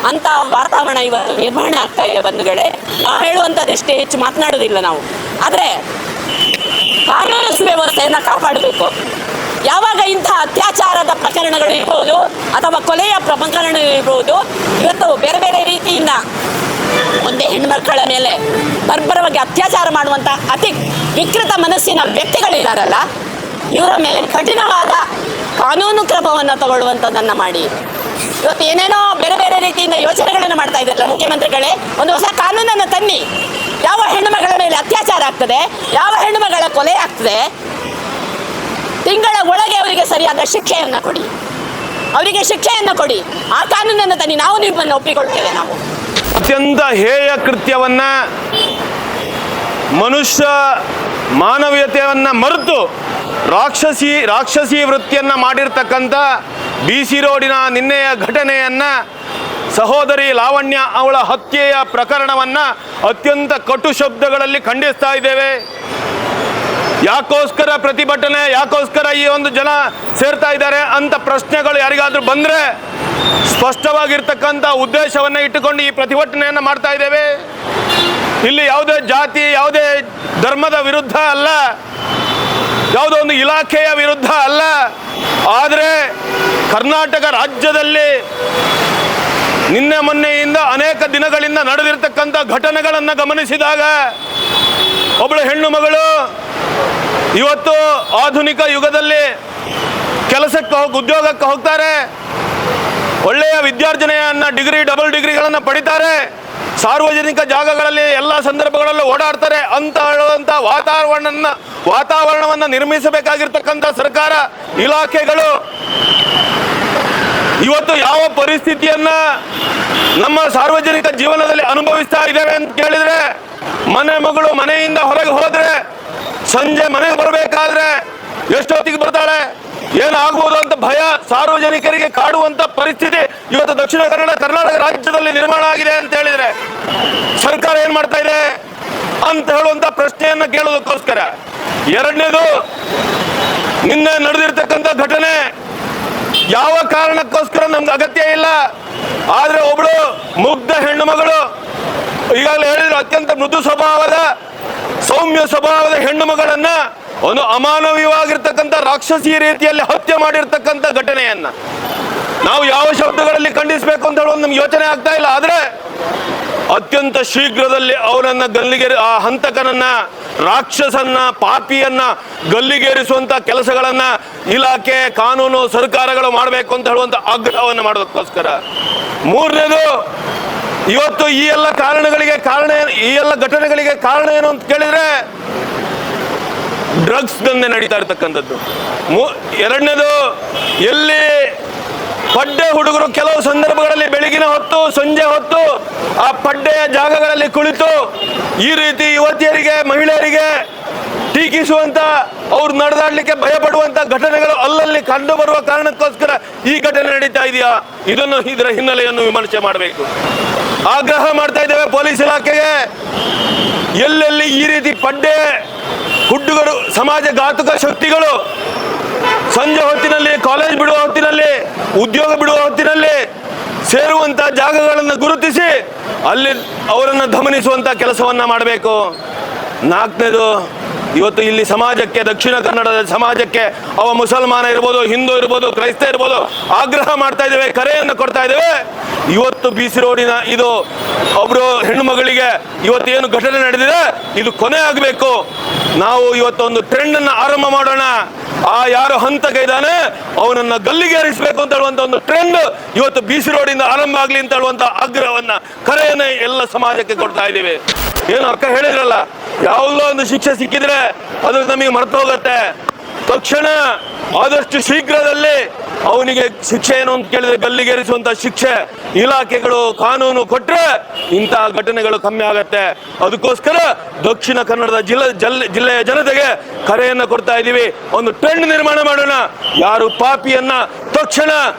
ಅಂತ ವಾತಾವರಣ ಇವತ್ತು ನಿರ್ಮಾಣ ಆಗ್ತಾ ಇದೆ ಬಂಧುಗಳೇ. ನಾವು ಹೇಳುವಂಥದ್ದೆಷ್ಟೇ ಹೆಚ್ಚು ಮಾತನಾಡೋದಿಲ್ಲ ನಾವು, ಆದರೆ ಕಾನೂನು ಸುವ್ಯವಸ್ಥೆಯನ್ನು ಕಾಪಾಡಬೇಕು. ಯಾವಾಗ ಇಂತಹ ಅತ್ಯಾಚಾರದ ಪ್ರಕರಣಗಳು ಇರ್ಬೋದು ಅಥವಾ ಕೊಲೆಯ ಪ್ರಕರಣ ಇರ್ಬೋದು, ಇವತ್ತು ಬೇರೆ ಬೇರೆ ರೀತಿಯಿಂದ ಒಂದೇ ಹೆಣ್ಮಕ್ಕಳ ಮೇಲೆ ಬರ್ಬರವಾಗಿ ಅತ್ಯಾಚಾರ ಮಾಡುವಂಥ ಅತಿ ವಿಕೃತ ಮನಸ್ಸಿನ ವ್ಯಕ್ತಿಗಳಿದ್ದಾರಲ್ಲ, ಇವರ ಮೇಲೆ ಕಠಿಣವಾದ ಕಾನೂನು ಕ್ರಮವನ್ನು ತಗೊಳ್ಳುವಂಥದ್ದನ್ನು ಮಾಡಿ. ಇವತ್ತು ಏನೇನೋ ಬೇರೆ ಬೇರೆ ರೀತಿಯಿಂದ ಯೋಚನೆಗಳನ್ನು ಮಾಡ್ತಾ ಇದ್ದಾರಲ್ಲ ಮುಖ್ಯಮಂತ್ರಿಗಳೇ, ಒಂದು ಹೊಸ ಕಾನೂನನ್ನು ತನ್ನಿ. ಯಾವ ಹೆಣ್ಣುಮಗಳ ಮೇಲೆ ಅತ್ಯಾಚಾರ ಆಗ್ತದೆ, ಯಾವ ಹೆಣ್ಣುಮಗಳ ಕೊಲೆ ಆಗ್ತದೆ, ತಿಂಗಳ ಒಳಗೆ ಅವರಿಗೆ ಸರಿಯಾದ ಶಿಕ್ಷೆಯನ್ನು ಕೊಡಿ, ಅವರಿಗೆ ಶಿಕ್ಷೆಯನ್ನು ಕೊಡಿ. ಆ ಕಾನೂನನ್ನು ತನ್ನಿ, ನಾವು ನಿಮ್ಮನ್ನು ಒಪ್ಪಿಕೊಳ್ತೇವೆ. ನಾವು ಅತ್ಯಂತ ಹೇಯ ಕೃತ್ಯವನ್ನ, ಮನುಷ್ಯ ಮಾನವೀಯತೆಯನ್ನ ಮರೆತು ರಾಕ್ಷಸಿ ವೃತ್ತಿಯನ್ನ ಮಾಡಿರ್ತಕ್ಕಂಥ BC ರೋಡಿನ ನಿನ್ನೆಯ ಘಟನೆಯನ್ನ, ಸಹೋದರಿ ಲಾವಣ್ಯ ಅವಳ ಹತ್ಯೆಯ ಪ್ರಕರಣವನ್ನ ಅತ್ಯಂತ ಕಟು ಶಬ್ದಗಳಲ್ಲಿ ಖಂಡಿಸ್ತಾ ಇದ್ದೇವೆ. ಯಾಕೋಸ್ಕರ ಪ್ರತಿಭಟನೆ, ಯಾಕೋಸ್ಕರ ಈ ಒಂದು ಜನ ಸೇರ್ತಾ ಇದ್ದಾರೆ ಅಂತ ಪ್ರಶ್ನೆಗಳು ಯಾರಿಗಾದ್ರೂ ಬಂದ್ರೆ ಸ್ಪಷ್ಟವಾಗಿರ್ತಕ್ಕಂಥ ಉದ್ದೇಶವನ್ನು ಇಟ್ಟುಕೊಂಡು ಈ ಪ್ರತಿಭಟನೆಯನ್ನು ಮಾಡ್ತಾ ಇದ್ದೇವೆ. ಇಲ್ಲಿ ಯಾವುದೇ ಜಾತಿ, ಯಾವುದೇ ಧರ್ಮದ ವಿರುದ್ಧ ಅಲ್ಲ, ಯಾವುದೋ ಒಂದು ಇಲಾಖೆಯ ವಿರುದ್ಧ ಅಲ್ಲ. ಆದರೆ ಕರ್ನಾಟಕ ರಾಜ್ಯದಲ್ಲಿ ನಿನ್ನೆ ಮೊನ್ನೆಯಿಂದ ಅನೇಕ ದಿನಗಳಿಂದ ನಡೆದಿರ್ತಕ್ಕಂಥ ಘಟನೆಗಳನ್ನು ಗಮನಿಸಿದಾಗ ಒಬ್ಬಳು ಹೆಣ್ಣು ಮಗಳು ಇವತ್ತು ಆಧುನಿಕ ಯುಗದಲ್ಲಿ ಕೆಲಸಕ್ಕೆ ಉದ್ಯೋಗಕ್ಕೆ ಹೋಗ್ತಾರೆ, ಒಳ್ಳೆಯ ವಿದ್ಯಾರ್ಜನೆಯನ್ನು ಡಬಲ್ ಡಿಗ್ರಿಗಳನ್ನು ಪಡಿತಾರೆ, ಸಾರ್ವಜನಿಕ ಜಾಗಗಳಲ್ಲಿ ಎಲ್ಲ ಸಂದರ್ಭಗಳಲ್ಲೂ ಓಡಾಡ್ತಾರೆ ಅಂತ ಹೇಳುವಂಥ ವಾತಾವರಣವನ್ನು ನಿರ್ಮಿಸಬೇಕಾಗಿರ್ತಕ್ಕಂಥ ಸರ್ಕಾರ, ಇಲಾಖೆಗಳು ಇವತ್ತು ಯಾವ ಪರಿಸ್ಥಿತಿಯನ್ನ ನಮ್ಮ ಸಾರ್ವಜನಿಕ ಜೀವನದಲ್ಲಿ ಅನುಭವಿಸ್ತಾ ಇದ್ದೇವೆ ಅಂತ ಕೇಳಿದ್ರೆ, ಮಗಳು ಮನೆಯಿಂದ ಹೊರಗೆ ಹೋದ್ರೆ ಸಂಜೆ ಮನೆಗೆ ಬರಬೇಕಾದ್ರೆ ಎಷ್ಟೊತ್ತಿಗೆ ಬರ್ತಾಳೆ, ಏನಾಗ್ಬೋದು ಅಂತ ಭಯ ಸಾರ್ವಜನಿಕರಿಗೆ ಕಾಡುವಂತ ಪರಿಸ್ಥಿತಿ ಇವತ್ತು ದಕ್ಷಿಣ ಕರ್ನಾಟಕ ರಾಜ್ಯದಲ್ಲಿ ನಿರ್ಮಾಣ ಆಗಿದೆ ಅಂತ ಹೇಳಿದ್ರೆ ಸರ್ಕಾರ ಏನ್ ಮಾಡ್ತಾ ಇದೆ ಅಂತ ಹೇಳುವಂತ ಪ್ರಶ್ನೆಯನ್ನ ಕೇಳೋದಕ್ಕೋಸ್ಕರ. ಎರಡನೇದು, ನಿನ್ನೆ ನಡೆದಿರ್ತಕ್ಕಂಥ ಘಟನೆ ಯಾವ ಕಾರಣಕ್ಕೋಸ್ಕರ ನಮ್ಗೆ ಅಗತ್ಯ ಇಲ್ಲ, ಆದ್ರೆ ಒಬ್ಳು ಮುಗ್ಧ ಹೆಣ್ಣು ಮಗಳು, ಈಗಾಗಲೇ ಹೇಳಿದ್ರು, ಅತ್ಯಂತ ಮೃದು ಸ್ವಭಾವದ ಸೌಮ್ಯ ಸ್ವಭಾವದ ಹೆಣ್ಣು ಮಗಳನ್ನ ಒಂದು ಅಮಾನವೀಯವಾಗಿರ್ತಕ್ಕಂಥ ರಾಕ್ಷಸಿ ರೀತಿಯಲ್ಲಿ ಹತ್ಯೆ ಮಾಡಿರ್ತಕ್ಕಂಥ ಘಟನೆಯನ್ನ ನಾವು ಯಾವ ಶಬ್ದಗಳಲ್ಲಿ ಖಂಡಿಸಬೇಕು ಅಂತ ಹೇಳುವ ನಮ್ಗೆ ಯೋಚನೆ ಆಗ್ತಾ ಇಲ್ಲ. ಆದ್ರೆ ಅತ್ಯಂತ ಶೀಘ್ರದಲ್ಲಿ ಅವನನ್ನ ಆ ಹಂತಕನನ್ನ, ರಾಕ್ಷಸನ್ನ, ಪಾಪಿಯನ್ನ ಗಲ್ಲಿಗೇರಿಸುವಂತ ಕೆಲಸಗಳನ್ನ ಇಲಾಖೆ, ಕಾನೂನು, ಸರ್ಕಾರಗಳು ಮಾಡಬೇಕು ಅಂತ ಹೇಳುವಂತ ಆಗ್ರಹವನ್ನು ಮಾಡೋದಕ್ಕೋಸ್ಕರ. ಮೂರನೇದು, ಇವತ್ತು ಈ ಎಲ್ಲ ಘಟನೆಗಳಿಗೆ ಕಾರಣ ಏನು ಅಂತ ಕೇಳಿದ್ರೆ ಡ್ರಗ್ಸ್ ದಂಧೆ ನಡೀತಾ ಇರ್ತಕ್ಕಂಥದ್ದು. ಎರಡನೇದು, ಎಲ್ಲಿ ಪಡ್ಡೆ ಹುಡುಗರು ಕೆಲವು ಸಂದರ್ಭಗಳಲ್ಲಿ ಬೆಳಗಿನ ಹೊತ್ತು, ಸಂಜೆ ಹೊತ್ತು ಆ ಪಡ್ಡೆಯ ಜಾಗಗಳಲ್ಲಿ ಕುಳಿತು ಈ ರೀತಿ ಯುವತಿಯರಿಗೆ, ಮಹಿಳೆಯರಿಗೆ ಟೀಕಿಸುವಂತ ಅವ್ರು ನಡೆದಾಡ್ಲಿಕ್ಕೆ ಭಯಪಡುವಂತ ಘಟನೆಗಳು ಅಲ್ಲಲ್ಲಿ ಕಂಡು ಬರುವ ಕಾರಣಕ್ಕೋಸ್ಕರ ಈ ಘಟನೆ ನಡೀತಾ ಇದೆಯಾ? ಇದರ ಹಿನ್ನೆಲೆಯನ್ನು ವಿಮರ್ಶೆ ಮಾಡಬೇಕು. ಆಗ್ರಹ ಮಾಡ್ತಾ ಇದ್ದೇವೆ ಪೊಲೀಸ್ ಇಲಾಖೆಗೆ, ಎಲ್ಲೆಲ್ಲಿ ಈ ರೀತಿ ಪಡ್ಡೆ ಹುಡ್ಡುಗಳು, ಸಮಾಜ ಘಾತುಕ ಶಕ್ತಿಗಳು ಸಂಜೆ ಹೊತ್ತಿನಲ್ಲಿ, ಕಾಲೇಜ್ ಬಿಡುವ ಹೊತ್ತಿನಲ್ಲಿ, ಉದ್ಯೋಗ ಬಿಡುವ ಹೊತ್ತಿನಲ್ಲಿ ಸೇರುವಂತ ಜಾಗಗಳನ್ನು ಗುರುತಿಸಿ ಅಲ್ಲಿ ಅವರನ್ನು ದಮನಿಸುವಂತ ಕೆಲಸವನ್ನ ಮಾಡಬೇಕು. ನಾಲ್ಕನೇದು, ಇವತ್ತು ಇಲ್ಲಿ ಸಮಾಜಕ್ಕೆ, ದಕ್ಷಿಣ ಕನ್ನಡದ ಸಮಾಜಕ್ಕೆ, ಅವ ಮುಸಲ್ಮಾನ ಇರ್ಬೋದು, ಹಿಂದೂ ಇರ್ಬೋದು, ಕ್ರೈಸ್ತ ಇರ್ಬೋದು, ಆಗ್ರಹ ಮಾಡ್ತಾ ಇದ್ದೇವೆ, ಕರೆಯನ್ನು ಕೊಡ್ತಾ ಇದ್ದೇವೆ. ಇವತ್ತು BC ರೋಡಿನ ಇದು ಒಬ್ರು ಹೆಣ್ಣು ಮಗಳಿಗೆ ಇವತ್ತು ಏನು ಘಟನೆ ನಡೆದಿದೆ, ಇದು ಕೊನೆ ಆಗಬೇಕು. ನಾವು ಇವತ್ತು ಒಂದು ಟ್ರೆಂಡ್ ಅನ್ನ ಆರಂಭ ಮಾಡೋಣ. ಆ ಯಾರು ಹಂತಕ ಇದ್ದಾನೆ ಅವನನ್ನ ಗಲ್ಲಿಗೇರಿಸಬೇಕು ಅಂತ ಹೇಳುವಂತ ಒಂದು ಟ್ರೆಂಡ್ ಇವತ್ತು BC ರೋಡಿಂದ ಆರಂಭ ಆಗ್ಲಿ ಅಂತ ಹೇಳುವಂತ ಆಗ್ರಹವನ್ನ, ಕರೆಯನ್ನ ಎಲ್ಲ ಸಮಾಜಕ್ಕೆ ಕೊಡ್ತಾ ಇದ್ದೀವಿ. ಏನು ಅಕ್ಕ ಹೇಳಿದ್ರಲ್ಲ, ಯಾವುದೋ ಒಂದು ಶಿಕ್ಷೆ ಸಿಕ್ಕಿದ್ರೆ ಅದು ನಮಗೆ ಮರೆತು ಹೋಗುತ್ತೆ. ತಕ್ಷಣ ಆದಷ್ಟು ಶೀಘ್ರದಲ್ಲಿ ಅವನಿಗೆ ಶಿಕ್ಷೆ ಏನು ಅಂತ ಕೇಳಿದ್ರೆ ಗಲ್ಲಿಗೇರಿಸುವಂತ ಶಿಕ್ಷೆ ಇಲಾಖೆಗಳು ಕಾನೂನು ಕೊಟ್ರೆ ಇಂತಹ ಘಟನೆಗಳು ಕಮ್ಮಿ ಆಗತ್ತೆ. ಅದಕ್ಕೋಸ್ಕರ ದಕ್ಷಿಣ ಕನ್ನಡದ ಜಿಲ್ಲೆಯ ಜನತೆಗೆ ಕರೆಯನ್ನು ಕೊಡ್ತಾ ಇದ್ದೀವಿ. ಒಂದು ಟ್ರೆಂಡ್ ನಿರ್ಮಾಣ ಮಾಡೋಣ. ಯಾರು ಪಾಪಿಯನ್ನ ತಕ್ಷಣ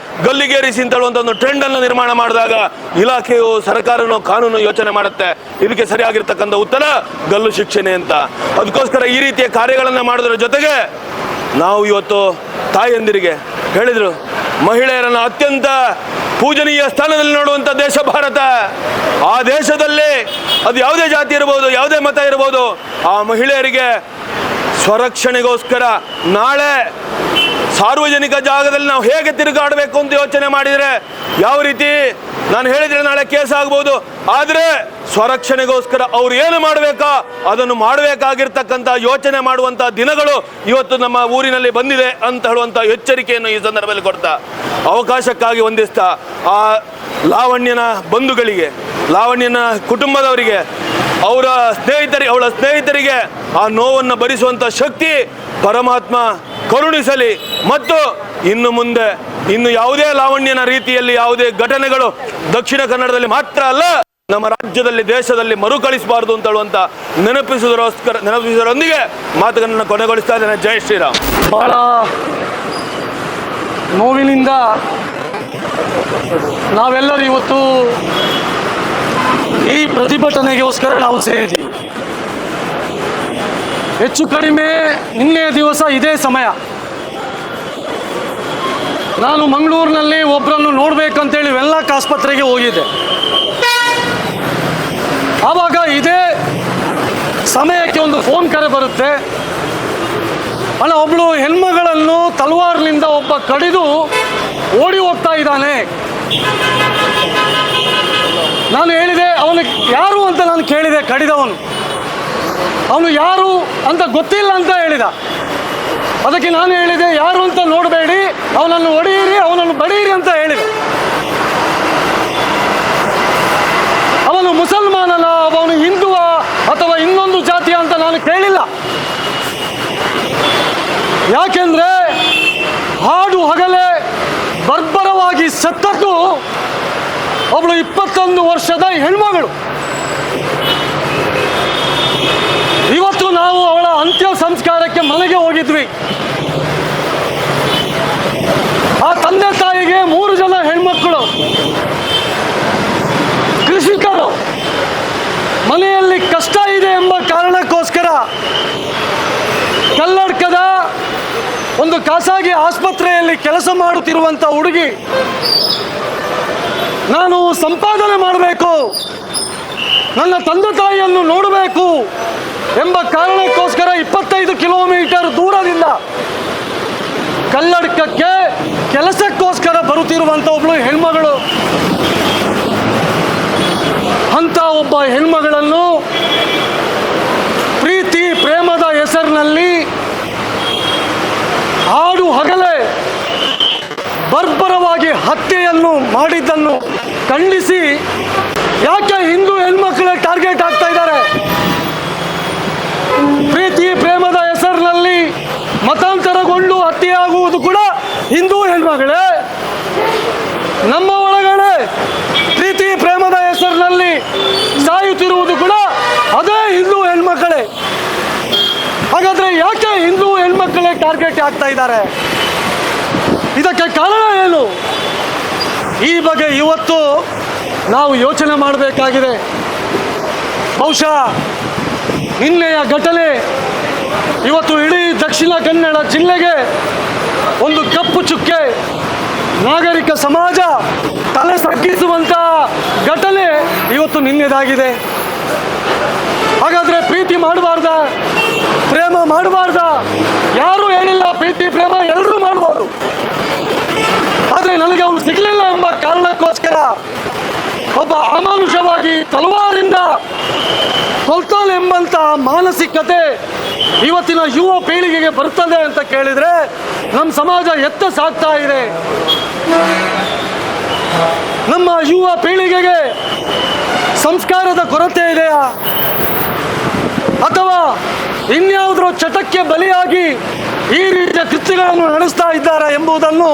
ಗಲ್ಲಿಗೇರಿಸಿ ಅಂತ ಹೇಳುವಂತ ಒಂದು ಟ್ರೆಂಡ್ ಅನ್ನು ನಿರ್ಮಾಣ ಮಾಡಿದಾಗ ಇಲಾಖೆಯು, ಸರ್ಕಾರನು ಕಾನೂನು ಯೋಚನೆ ಮಾಡುತ್ತೆ. ಇದಕ್ಕೆ ಸರಿಯಾಗಿರ್ತಕ್ಕಂಥ ಉತ್ತರ ಗಲ್ಲು ಶಿಕ್ಷೆನೆ ಅಂತ. ಅದಕ್ಕೋಸ್ಕರ ಈ ರೀತಿಯ ಕಾರ್ಯಗಳನ್ನ ಮಾಡೋದ್ರ ಜೊತೆಗೆ ನಾವು ಇವತ್ತು ತಾಯಂದಿರಿಗೆ ಹೇಳಿದ್ರು, ಮಹಿಳೆಯರನ್ನು ಅತ್ಯಂತ ಪೂಜನೀಯ ಸ್ಥಾನದಲ್ಲಿ ನೋಡುವಂಥ ದೇಶ ಭಾರತ. ಆ ದೇಶದಲ್ಲಿ ಅದು ಯಾವುದೇ ಜಾತಿ ಇರ್ಬೋದು, ಯಾವುದೇ ಮತ ಇರ್ಬೋದು, ಆ ಮಹಿಳೆಯರಿಗೆ ಸ್ವರಕ್ಷಣೆಗೋಸ್ಕರ ನಾಳೆ ಸಾರ್ವಜನಿಕ ಜಾಗದಲ್ಲಿ ನಾವು ಹೇಗೆ ತಿರುಗಾಡಬೇಕು ಅಂತ ಯೋಚನೆ ಮಾಡಿದರೆ ಯಾವ ರೀತಿ, ನಾನು ಹೇಳಿದ್ರೆ ನಾಳೆ ಕೇಸ್ ಆಗ್ಬೋದು, ಆದರೆ ಸ್ವರಕ್ಷಣೆಗೋಸ್ಕರ ಅವ್ರು ಏನು ಮಾಡಬೇಕಾ ಅದನ್ನು ಮಾಡಬೇಕಾಗಿರ್ತಕ್ಕಂಥ ಯೋಚನೆ ಮಾಡುವಂಥ ದಿನಗಳು ಇವತ್ತು ನಮ್ಮ ಊರಿನಲ್ಲಿ ಬಂದಿದೆ ಅಂತ ಹೇಳುವಂಥ ಎಚ್ಚರಿಕೆಯನ್ನು ಈ ಸಂದರ್ಭದಲ್ಲಿ ಕೊಡ್ತಾ, ಅವಕಾಶಕ್ಕಾಗಿ ವಂದಿಸ್ತಾ ಆ ಲಾವಣ್ಯನ ಬಂಧುಗಳಿಗೆ, ಲಾವಣ್ಯನ ಕುಟುಂಬದವರಿಗೆ, ಅವಳ ಸ್ನೇಹಿತರಿಗೆ ಆ ನೋವನ್ನು ಭರಿಸುವಂಥ ಶಕ್ತಿ ಪರಮಾತ್ಮ ಕರುಣಿಸಲಿ. ಮತ್ತು ಇನ್ನು ಮುಂದೆ ಇನ್ನು ಯಾವುದೇ ಲಾವಣ್ಯನ ರೀತಿಯಲ್ಲಿ ಯಾವುದೇ ಘಟನೆಗಳು ದಕ್ಷಿಣ ಕನ್ನಡದಲ್ಲಿ ಮಾತ್ರ ಅಲ್ಲ, ನಮ್ಮ ರಾಜ್ಯದಲ್ಲಿ, ದೇಶದಲ್ಲಿ ಮರುಕಳಿಸಬಾರದು ಅಂತ ಹೇಳುವಂತ ನೆನಪಿಸುವುದರೊಂದಿಗೆ ಮಾತುಗಳನ್ನು ಕೊನೆಗೊಳಿಸ್ತಾ ಇದ್ದೇನೆ. ಜೈ ಶ್ರೀರಾಮ್. ಬಹಳ ನೋವಿನಿಂದ ನಾವೆಲ್ಲರೂ ಇವತ್ತು ಈ ಪ್ರತಿಭಟನೆಗೋಸ್ಕರ ನಾವು ಸೇರಿದ್ದೀವಿ. ಹೆಚ್ಚು ಕಡಿಮೆ ನಿನ್ನೆಯ ದಿವಸ ಇದೇ ಸಮಯ ನಾನು ಮಂಗಳೂರಿನಲ್ಲಿ ಒಬ್ಬರನ್ನು ನೋಡಬೇಕಂತೇಳಿ ವೆನ್ಲಾಕ್ ಆಸ್ಪತ್ರೆಗೆ ಹೋಗಿದ್ದೆ. ಆವಾಗ ಇದೇ ಸಮಯಕ್ಕೆ ಒಂದು ಫೋನ್ ಕರೆ ಬರುತ್ತೆ, ಅಲ್ಲ ಒಬ್ಬಳು ಹೆಣ್ಮಗಳನ್ನು ತಲವಾರ್ನಿಂದ ಒಬ್ಬ ಕಡಿದು ಓಡಿ ಹೋಗ್ತಾ ಇದ್ದಾನೆ. ನಾನು ಹೇಳಿದೆ, ಅವನಿಗೆ ಯಾರು ಅಂತ ನಾನು ಕೇಳಿದೆ. ಕಡಿದವನು ಅವನು ಯಾರು ಅಂತ ಗೊತ್ತಿಲ್ಲ ಅಂತ ಹೇಳಿದ. ಅದಕ್ಕೆ ನಾನು ಹೇಳಿದೆ, ಯಾರು ಅಂತ ನೋಡಬೇಡಿ, ಅವನನ್ನು ಹೊಡೆಯಿರಿ, ಅವನನ್ನು ಬಡಿಯಿರಿ ಅಂತ ಹೇಳಿದೆ. ಅವನು ಮುಸಲ್ಮಾನನ, ಅವನು ಹಿಂದುವ ಅಥವಾ ಇನ್ನೊಂದು ಜಾತಿಯ ಅಂತ ನಾನು ಕೇಳಿಲ್ಲ. ಯಾಕೆಂದ್ರೆ ಹಾಡು ಹಗಲೇ ಬರ್ಬರವಾಗಿ ಸತ್ತದ್ದು ಅವಳು 21 ವರ್ಷದ ಹೆಣ್ಮಗಳು. ಇವತ್ತು ನಾವು ಅವಳ ಅಂತ್ಯ ಸಂಸ್ಕಾರಕ್ಕೆ ಮನೆಗೆ ಹೋಗಿದ್ವಿ. ಆ ತಂದೆ ತಾಯಿಗೆ 3 ಜನ ಹೆಣ್ಮಕ್ಕಳು, ಕೃಷಿಕರು. ಮನೆಯಲ್ಲಿ ಕಷ್ಟ ಇದೆ ಎಂಬ ಕಾರಣಕ್ಕೋಸ್ಕರ ಕಲ್ಲಡ್ಕದ ಒಂದು ಖಾಸಗಿ ಆಸ್ಪತ್ರೆಯಲ್ಲಿ ಕೆಲಸ ಮಾಡುತ್ತಿರುವಂಥ ಹುಡುಗಿ, ನಾನು ಸಂಪಾದನೆ ಮಾಡಬೇಕು, ನನ್ನ ತಂದೆ ತಾಯಿಯನ್ನು ನೋಡಬೇಕು ಎಂಬ ಕಾರಣಕ್ಕೋಸ್ಕರ 25 ಕಿಲೋಮೀಟರ್ ದೂರದಿಂದ ಕಲ್ಲಡ್ಕಕ್ಕೆ ಕೆಲಸಕ್ಕೋಸ್ಕರ ಬರುತ್ತಿರುವಂಥ ಒಬ್ಬಳು ಹೆಣ್ಮಗಳು. ಅಂಥ ಒಬ್ಬ ಹೆಣ್ಮಗಳನ್ನು ಪ್ರೀತಿ ಪ್ರೇಮದ ಹೆಸರಿನಲ್ಲಿ ಹಾಡು ಹಗಲೇ ಬರ್ಬರವಾಗಿ ಹತ್ಯೆಯನ್ನು ಮಾಡಿದ್ದನ್ನು ಖಂಡಿಸಿ, ಯಾಕೆ ಹಿಂದೂ ಹೆಣ್ಮಕ್ಳೇ ಟಾರ್ಗೆಟ್ ಆಗ್ತಾ ಇದ್ದಾರೆ? ಪ್ರೀತಿ ಪ್ರೇಮದ ಹೆಸರಿನಲ್ಲಿ ಮತಾಂತರಗೊಂಡು ಹತ್ಯೆಯಾಗುವುದು ಕೂಡ ಹಿಂದೂ ಹೆಣ್ಮಗಳೇ. ನಮ್ಮ ಒಳಗಡೆ ಪ್ರೀತಿ ಪ್ರೇಮದ ಹೆಸರಿನಲ್ಲಿ ಸಾಯುತ್ತಿರುವುದು ಕೂಡ ಅದೇ ಹಿಂದೂ ಹೆಣ್ಮಕ್ಕಳೇ. ಹಾಗಾದ್ರೆ ಟಾರ್ಗೆಟ್ ಆಗ್ತಾ ಇದ್ದಾರೆ. ಇದಕ್ಕೆ ಕಾರಣ ಏನು? ಈ ಬಗ್ಗೆ ಇವತ್ತು ನಾವು ಯೋಚನೆ ಮಾಡಬೇಕಾಗಿದೆ. ಬಹುಶಃ ನಿನ್ನೆಯ ಘಟನೆ ಇವತ್ತು ಇಡೀ ದಕ್ಷಿಣ ಕನ್ನಡ ಜಿಲ್ಲೆಗೆ ಒಂದು ಕಪ್ಪು ಚುಕ್ಕೆ, ನಾಗರಿಕ ಸಮಾಜ ತಲೆ ತಗ್ಗಿಸುವಂಥ ಘಟನೆ ಇವತ್ತು ನಿನ್ನೆದಾಗಿದೆ. ಹಾಗಾದರೆ ಪ್ರೀತಿ ಮಾಡಬಾರ್ದ, ಪ್ರೇಮ ಮಾಡಬಾರ್ದ? ಯಾರೂ ಹೇಳಿಲ್ಲ ಪ್ರೀತಿ ಪ್ರೇಮ ಎಲ್ಲರೂ ಮಾಡ್ಬೋದು. ಆದರೆ ನನಗೆ ಅವನು ಸಿಗಲಿಲ್ಲ ಎಂಬ ಕಾರಣಕ್ಕೋಸ್ಕರ ಒಬ್ಬ ಅಮಾನುಷವಾಗಿ ತಲವಾರಿಂದ ಕೊಲ್ತಾನೆ ಎಂಬಂಥ ಮಾನಸಿಕತೆ ಇವತ್ತಿನ ಯುವ ಪೀಳಿಗೆಗೆ ಬರ್ತದೆ ಅಂತ ಕೇಳಿದರೆ ನಮ್ಮ ಸಮಾಜ ಎತ್ತ ಸಾಗ್ತಾ ಇದೆ. ನಮ್ಮ ಯುವ ಪೀಳಿಗೆಗೆ ಸಂಸ್ಕಾರದ ಕೊರತೆ ಇದೆಯಾ, ಅಥವಾ ಇನ್ಯಾವುದರ ಚಟಕ್ಕೆ ಬಲಿಯಾಗಿ ಈ ರೀತಿಯ ಕೃತ್ಯಗಳನ್ನು ನಡೆಸ್ತಾ ಇದ್ದಾರೆ ಎಂಬುದನ್ನು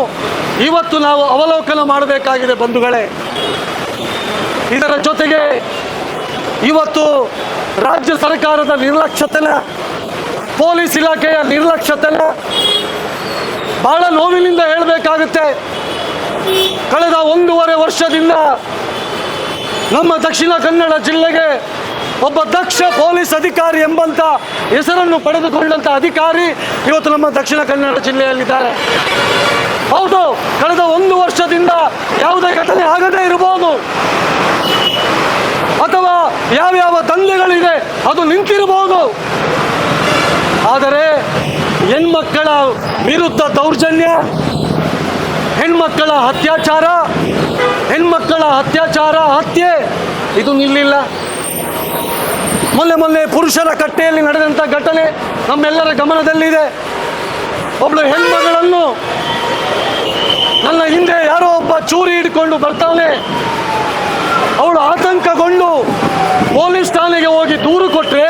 ಇವತ್ತು ನಾವು ಅವಲೋಕನ ಮಾಡಬೇಕಾಗಿದೆ ಬಂಧುಗಳೇ. ಇದರ ಜೊತೆಗೆ ಇವತ್ತು ರಾಜ್ಯ ಸರ್ಕಾರದ ನಿರ್ಲಕ್ಷ್ಯತೆನ, ಪೊಲೀಸ್ ಇಲಾಖೆಯ ನಿರ್ಲಕ್ಷ್ಯತೆನ ಬಹಳ ನೋವಿನಿಂದ ಹೇಳಬೇಕಾಗುತ್ತೆ. ಕಳೆದ 1.5 ವರ್ಷದಿಂದ ನಮ್ಮ ದಕ್ಷಿಣ ಕನ್ನಡ ಜಿಲ್ಲೆಗೆ ಒಬ್ಬ ದಕ್ಷ ಪೊಲೀಸ್ ಅಧಿಕಾರಿ ಎಂಬಂಥ ಹೆಸರನ್ನು ಪಡೆದುಕೊಂಡಂಥ ಅಧಿಕಾರಿ ಇವತ್ತು ನಮ್ಮ ದಕ್ಷಿಣ ಕನ್ನಡ ಜಿಲ್ಲೆಯಲ್ಲಿದ್ದಾರೆ. ಹೌದು, ಕಳೆದ 1 ವರ್ಷದಿಂದ ಯಾವುದೇ ಘಟನೆ ಆಗದೇ ಇರಬಹುದು, ಅಥವಾ ಯಾವ್ಯಾವ ದಂಧೆಗಳಿದೆ ಅದು ನಿಂತಿರಬಹುದು. ಆದರೆ ಹೆಣ್ಮಕ್ಕಳ ವಿರುದ್ಧ ದೌರ್ಜನ್ಯ, ಹೆಣ್ಮಕ್ಕಳ ಅತ್ಯಾಚಾರ, ಹತ್ಯೆ ಇದು ನಿಲ್ಲಿಲ್ಲ. ಮೊನ್ನೆ ಪುರುಷರ ಕಟ್ಟೆಯಲ್ಲಿ ನಡೆದಂಥ ಘಟನೆ ನಮ್ಮೆಲ್ಲರ ಗಮನದಲ್ಲಿದೆ. ಒಬ್ಬಳು ಹೆಣ್ಮಗಳನ್ನು ನನ್ನ ಹಿಂದೆ ಯಾರೋ ಒಬ್ಬ ಚೂರಿ ಹಿಡ್ಕೊಂಡು ಬರ್ತಾನೆ. ಅವಳು ಆತಂಕಗೊಂಡು ಪೊಲೀಸ್ ಠಾಣೆಗೆ ಹೋಗಿ ದೂರು ಕೊಟ್ಟರೆ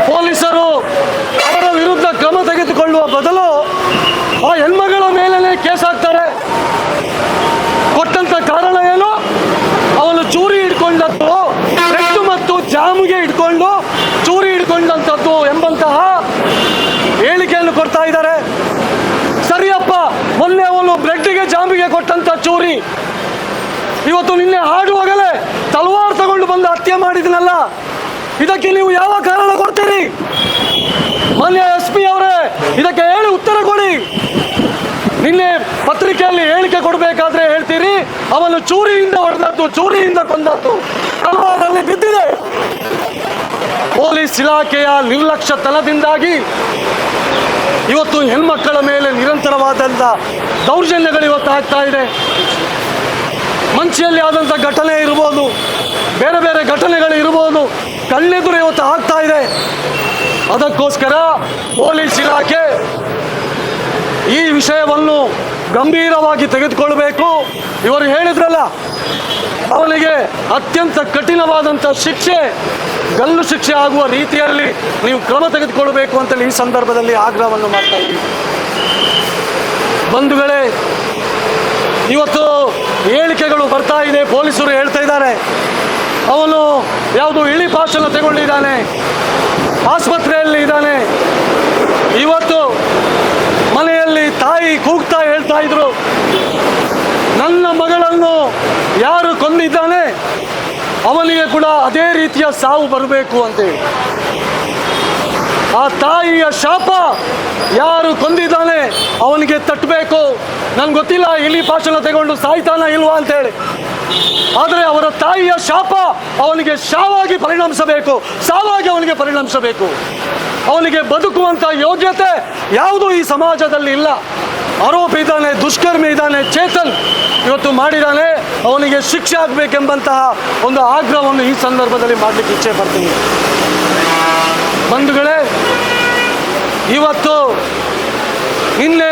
ಪೊಲೀಸರು ಅವರ ವಿರುದ್ಧ ಕ್ರಮ ತೆಗೆದುಕೊಳ್ಳುವ ಬದಲು ಆ ಹೆಣ್ಮಗಳ ಮೇಲೇ ಕೇಸ್ ಹಾಕ್ತಾರೆ. ಕೊಟ್ಟಂತ ಕಾರಣ ಏನು? ಅವನು ಚೂರಿ ಹಿಡ್ಕೊಂಡದ್ದು, ಬ್ರೆಡ್ ಮತ್ತು ಜಾಮಿಗೆ ಹಿಡ್ಕೊಂಡು ಚೂರಿ ಹಿಡ್ಕೊಂಡಂಥದ್ದು ಎಂಬಂತಹ ಹೇಳಿಕೆಯನ್ನು ಕೊಡ್ತಾ ಇದ್ದಾರೆ. ಸರಿಯಪ್ಪ, ಮೊನ್ನೆ ಅವನು ಬ್ರೆಡ್ಗೆ ಜಾಮಿಗೆ ಕೊಟ್ಟಂತ ಚೂರಿ ಇವತ್ತು ನಿನ್ನೆ ಹಾಡುವಾಗಲೇ ತಲವಾರು ತಗೊಂಡು ಬಂದು ಹತ್ಯೆ ಮಾಡಿದನಲ್ಲ, ಇದಕ್ಕೆ ನೀವು ಯಾವ ಕಾರಣ ಕೊಡ್ತೀರಿ? ಮಾನ್ಯ SP ಅವರೇ, ಇದಕ್ಕೆ ಹೇಳಿ ಉತ್ತರ ಕೊಡಿ. ನಿನ್ನೆ ಪತ್ರಿಕೆಯಲ್ಲಿ ಹೇಳಿಕೆ ಕೊಡಬೇಕಾದ್ರೆ ಹೇಳ್ತೀರಿ ಅವನು ಚೂರಿಯಿಂದ ಹೊಡೆದದ್ದು, ಚೂರಿಯಿಂದ ಕೊಂದದ್ದು, ತಲವಾರಲ್ಲಿ ಬಿದ್ದಿದೆ. ಪೊಲೀಸ್ ಇಲಾಖೆಯ ನಿರ್ಲಕ್ಷ್ಯತನದಿಂದಾಗಿ ಇವತ್ತು ಹೆಣ್ಮಕ್ಕಳ ಮೇಲೆ ನಿರಂತರವಾದಂಥ ದೌರ್ಜನ್ಯಗಳು ಇವತ್ತು ಆಗ್ತಾ ಇದೆ. ಮಂಚಿಯಲ್ಲಿ ಆದಂಥ ಘಟನೆ ಇರ್ಬೋದು, ಬೇರೆ ಬೇರೆ ಘಟನೆಗಳು ಇರ್ಬೋದು, ಕಣ್ಣೆದುರು ಇವತ್ತು ಆಗ್ತಾ ಇದೆ. ಅದಕ್ಕೋಸ್ಕರ ಪೊಲೀಸ್ ಇಲಾಖೆ ಈ ವಿಷಯವನ್ನು ಗಂಭೀರವಾಗಿ ತೆಗೆದುಕೊಳ್ಬೇಕು. ಇವರು ಹೇಳಿದ್ರಲ್ಲ, ಅವನಿಗೆ ಅತ್ಯಂತ ಕಠಿಣವಾದಂಥ ಶಿಕ್ಷೆ, ಗಲ್ಲು ಶಿಕ್ಷೆ ಆಗುವ ರೀತಿಯಲ್ಲಿ ನೀವು ಕ್ರಮ ತೆಗೆದುಕೊಳ್ಬೇಕು ಅಂತೇಳಿ ಈ ಸಂದರ್ಭದಲ್ಲಿ ಆಗ್ರಹವನ್ನು ಮಾಡ್ತಾ ಇದ್ದೀವಿ. ಬಂಧುಗಳೇ, ಇವತ್ತು ಹೇಳಿಕೆಗಳು ಬರ್ತಾ ಇದೆ, ಪೊಲೀಸರು ಹೇಳ್ತಾ ಇದ್ದಾರೆ ಅವನು ಯಾವುದು ಇಳಿ ಭಾಷಣ ತಗೊಂಡಿದ್ದಾನೆ, ಆಸ್ಪತ್ರೆಯಲ್ಲಿ ಇದ್ದಾನೆ. ಇವತ್ತು ಮನೆಯಲ್ಲಿ ತಾಯಿ ಕೂಗ್ತಾ ಹೇಳ್ತಾ ಇದ್ರು, ನನ್ನ ಮಗಳನ್ನು ಯಾರು ಕೊಂದಿದ್ದಾನೆ ಅವನಿಗೆ ಕೂಡ ಅದೇ ರೀತಿಯ ಸಾವು ಬರಬೇಕು ಅಂತೇಳಿ. ಆ ತಾಯಿಯ ಶಾಪ ಯಾರು ಕೊಂದಿದ್ದಾನೆ ಅವನಿಗೆ ತಟ್ಟಬೇಕು. ನಂಗೆ ಗೊತ್ತಿಲ್ಲ ಇಲಿ ಭಾಷಣ ತಗೊಂಡು ಸಾಯ್ತಾನ ಇಲ್ವಾ ಅಂತೇಳಿ, ಆದರೆ ಅವರ ತಾಯಿಯ ಶಾಪ ಅವನಿಗೆ ಸಾವಾಗಿ ಪರಿಣಮಿಸಬೇಕು. ಅವನಿಗೆ ಬದುಕುವಂಥ ಯೋಗ್ಯತೆ ಯಾವುದೂ ಈ ಸಮಾಜದಲ್ಲಿ ಇಲ್ಲ. ಆರೋಪಿ ಇದ್ದಾನೆ, ದುಷ್ಕರ್ಮಿ ಇದ್ದಾನೆ, ಚೇತನ್ ಇವತ್ತು ಮಾಡಿದ್ದಾನೆ, ಅವನಿಗೆ ಶಿಕ್ಷೆ ಆಗಬೇಕೆಂಬಂತಹ ಒಂದು ಆಗ್ರಹವನ್ನು ಈ ಸಂದರ್ಭದಲ್ಲಿ ಮಾಡಲಿಕ್ಕೆ ಇಚ್ಛೆ ಪಡ್ತೀನಿ. ಬಂಧುಗಳೇ, ಇವತ್ತು ನಿನ್ನೆ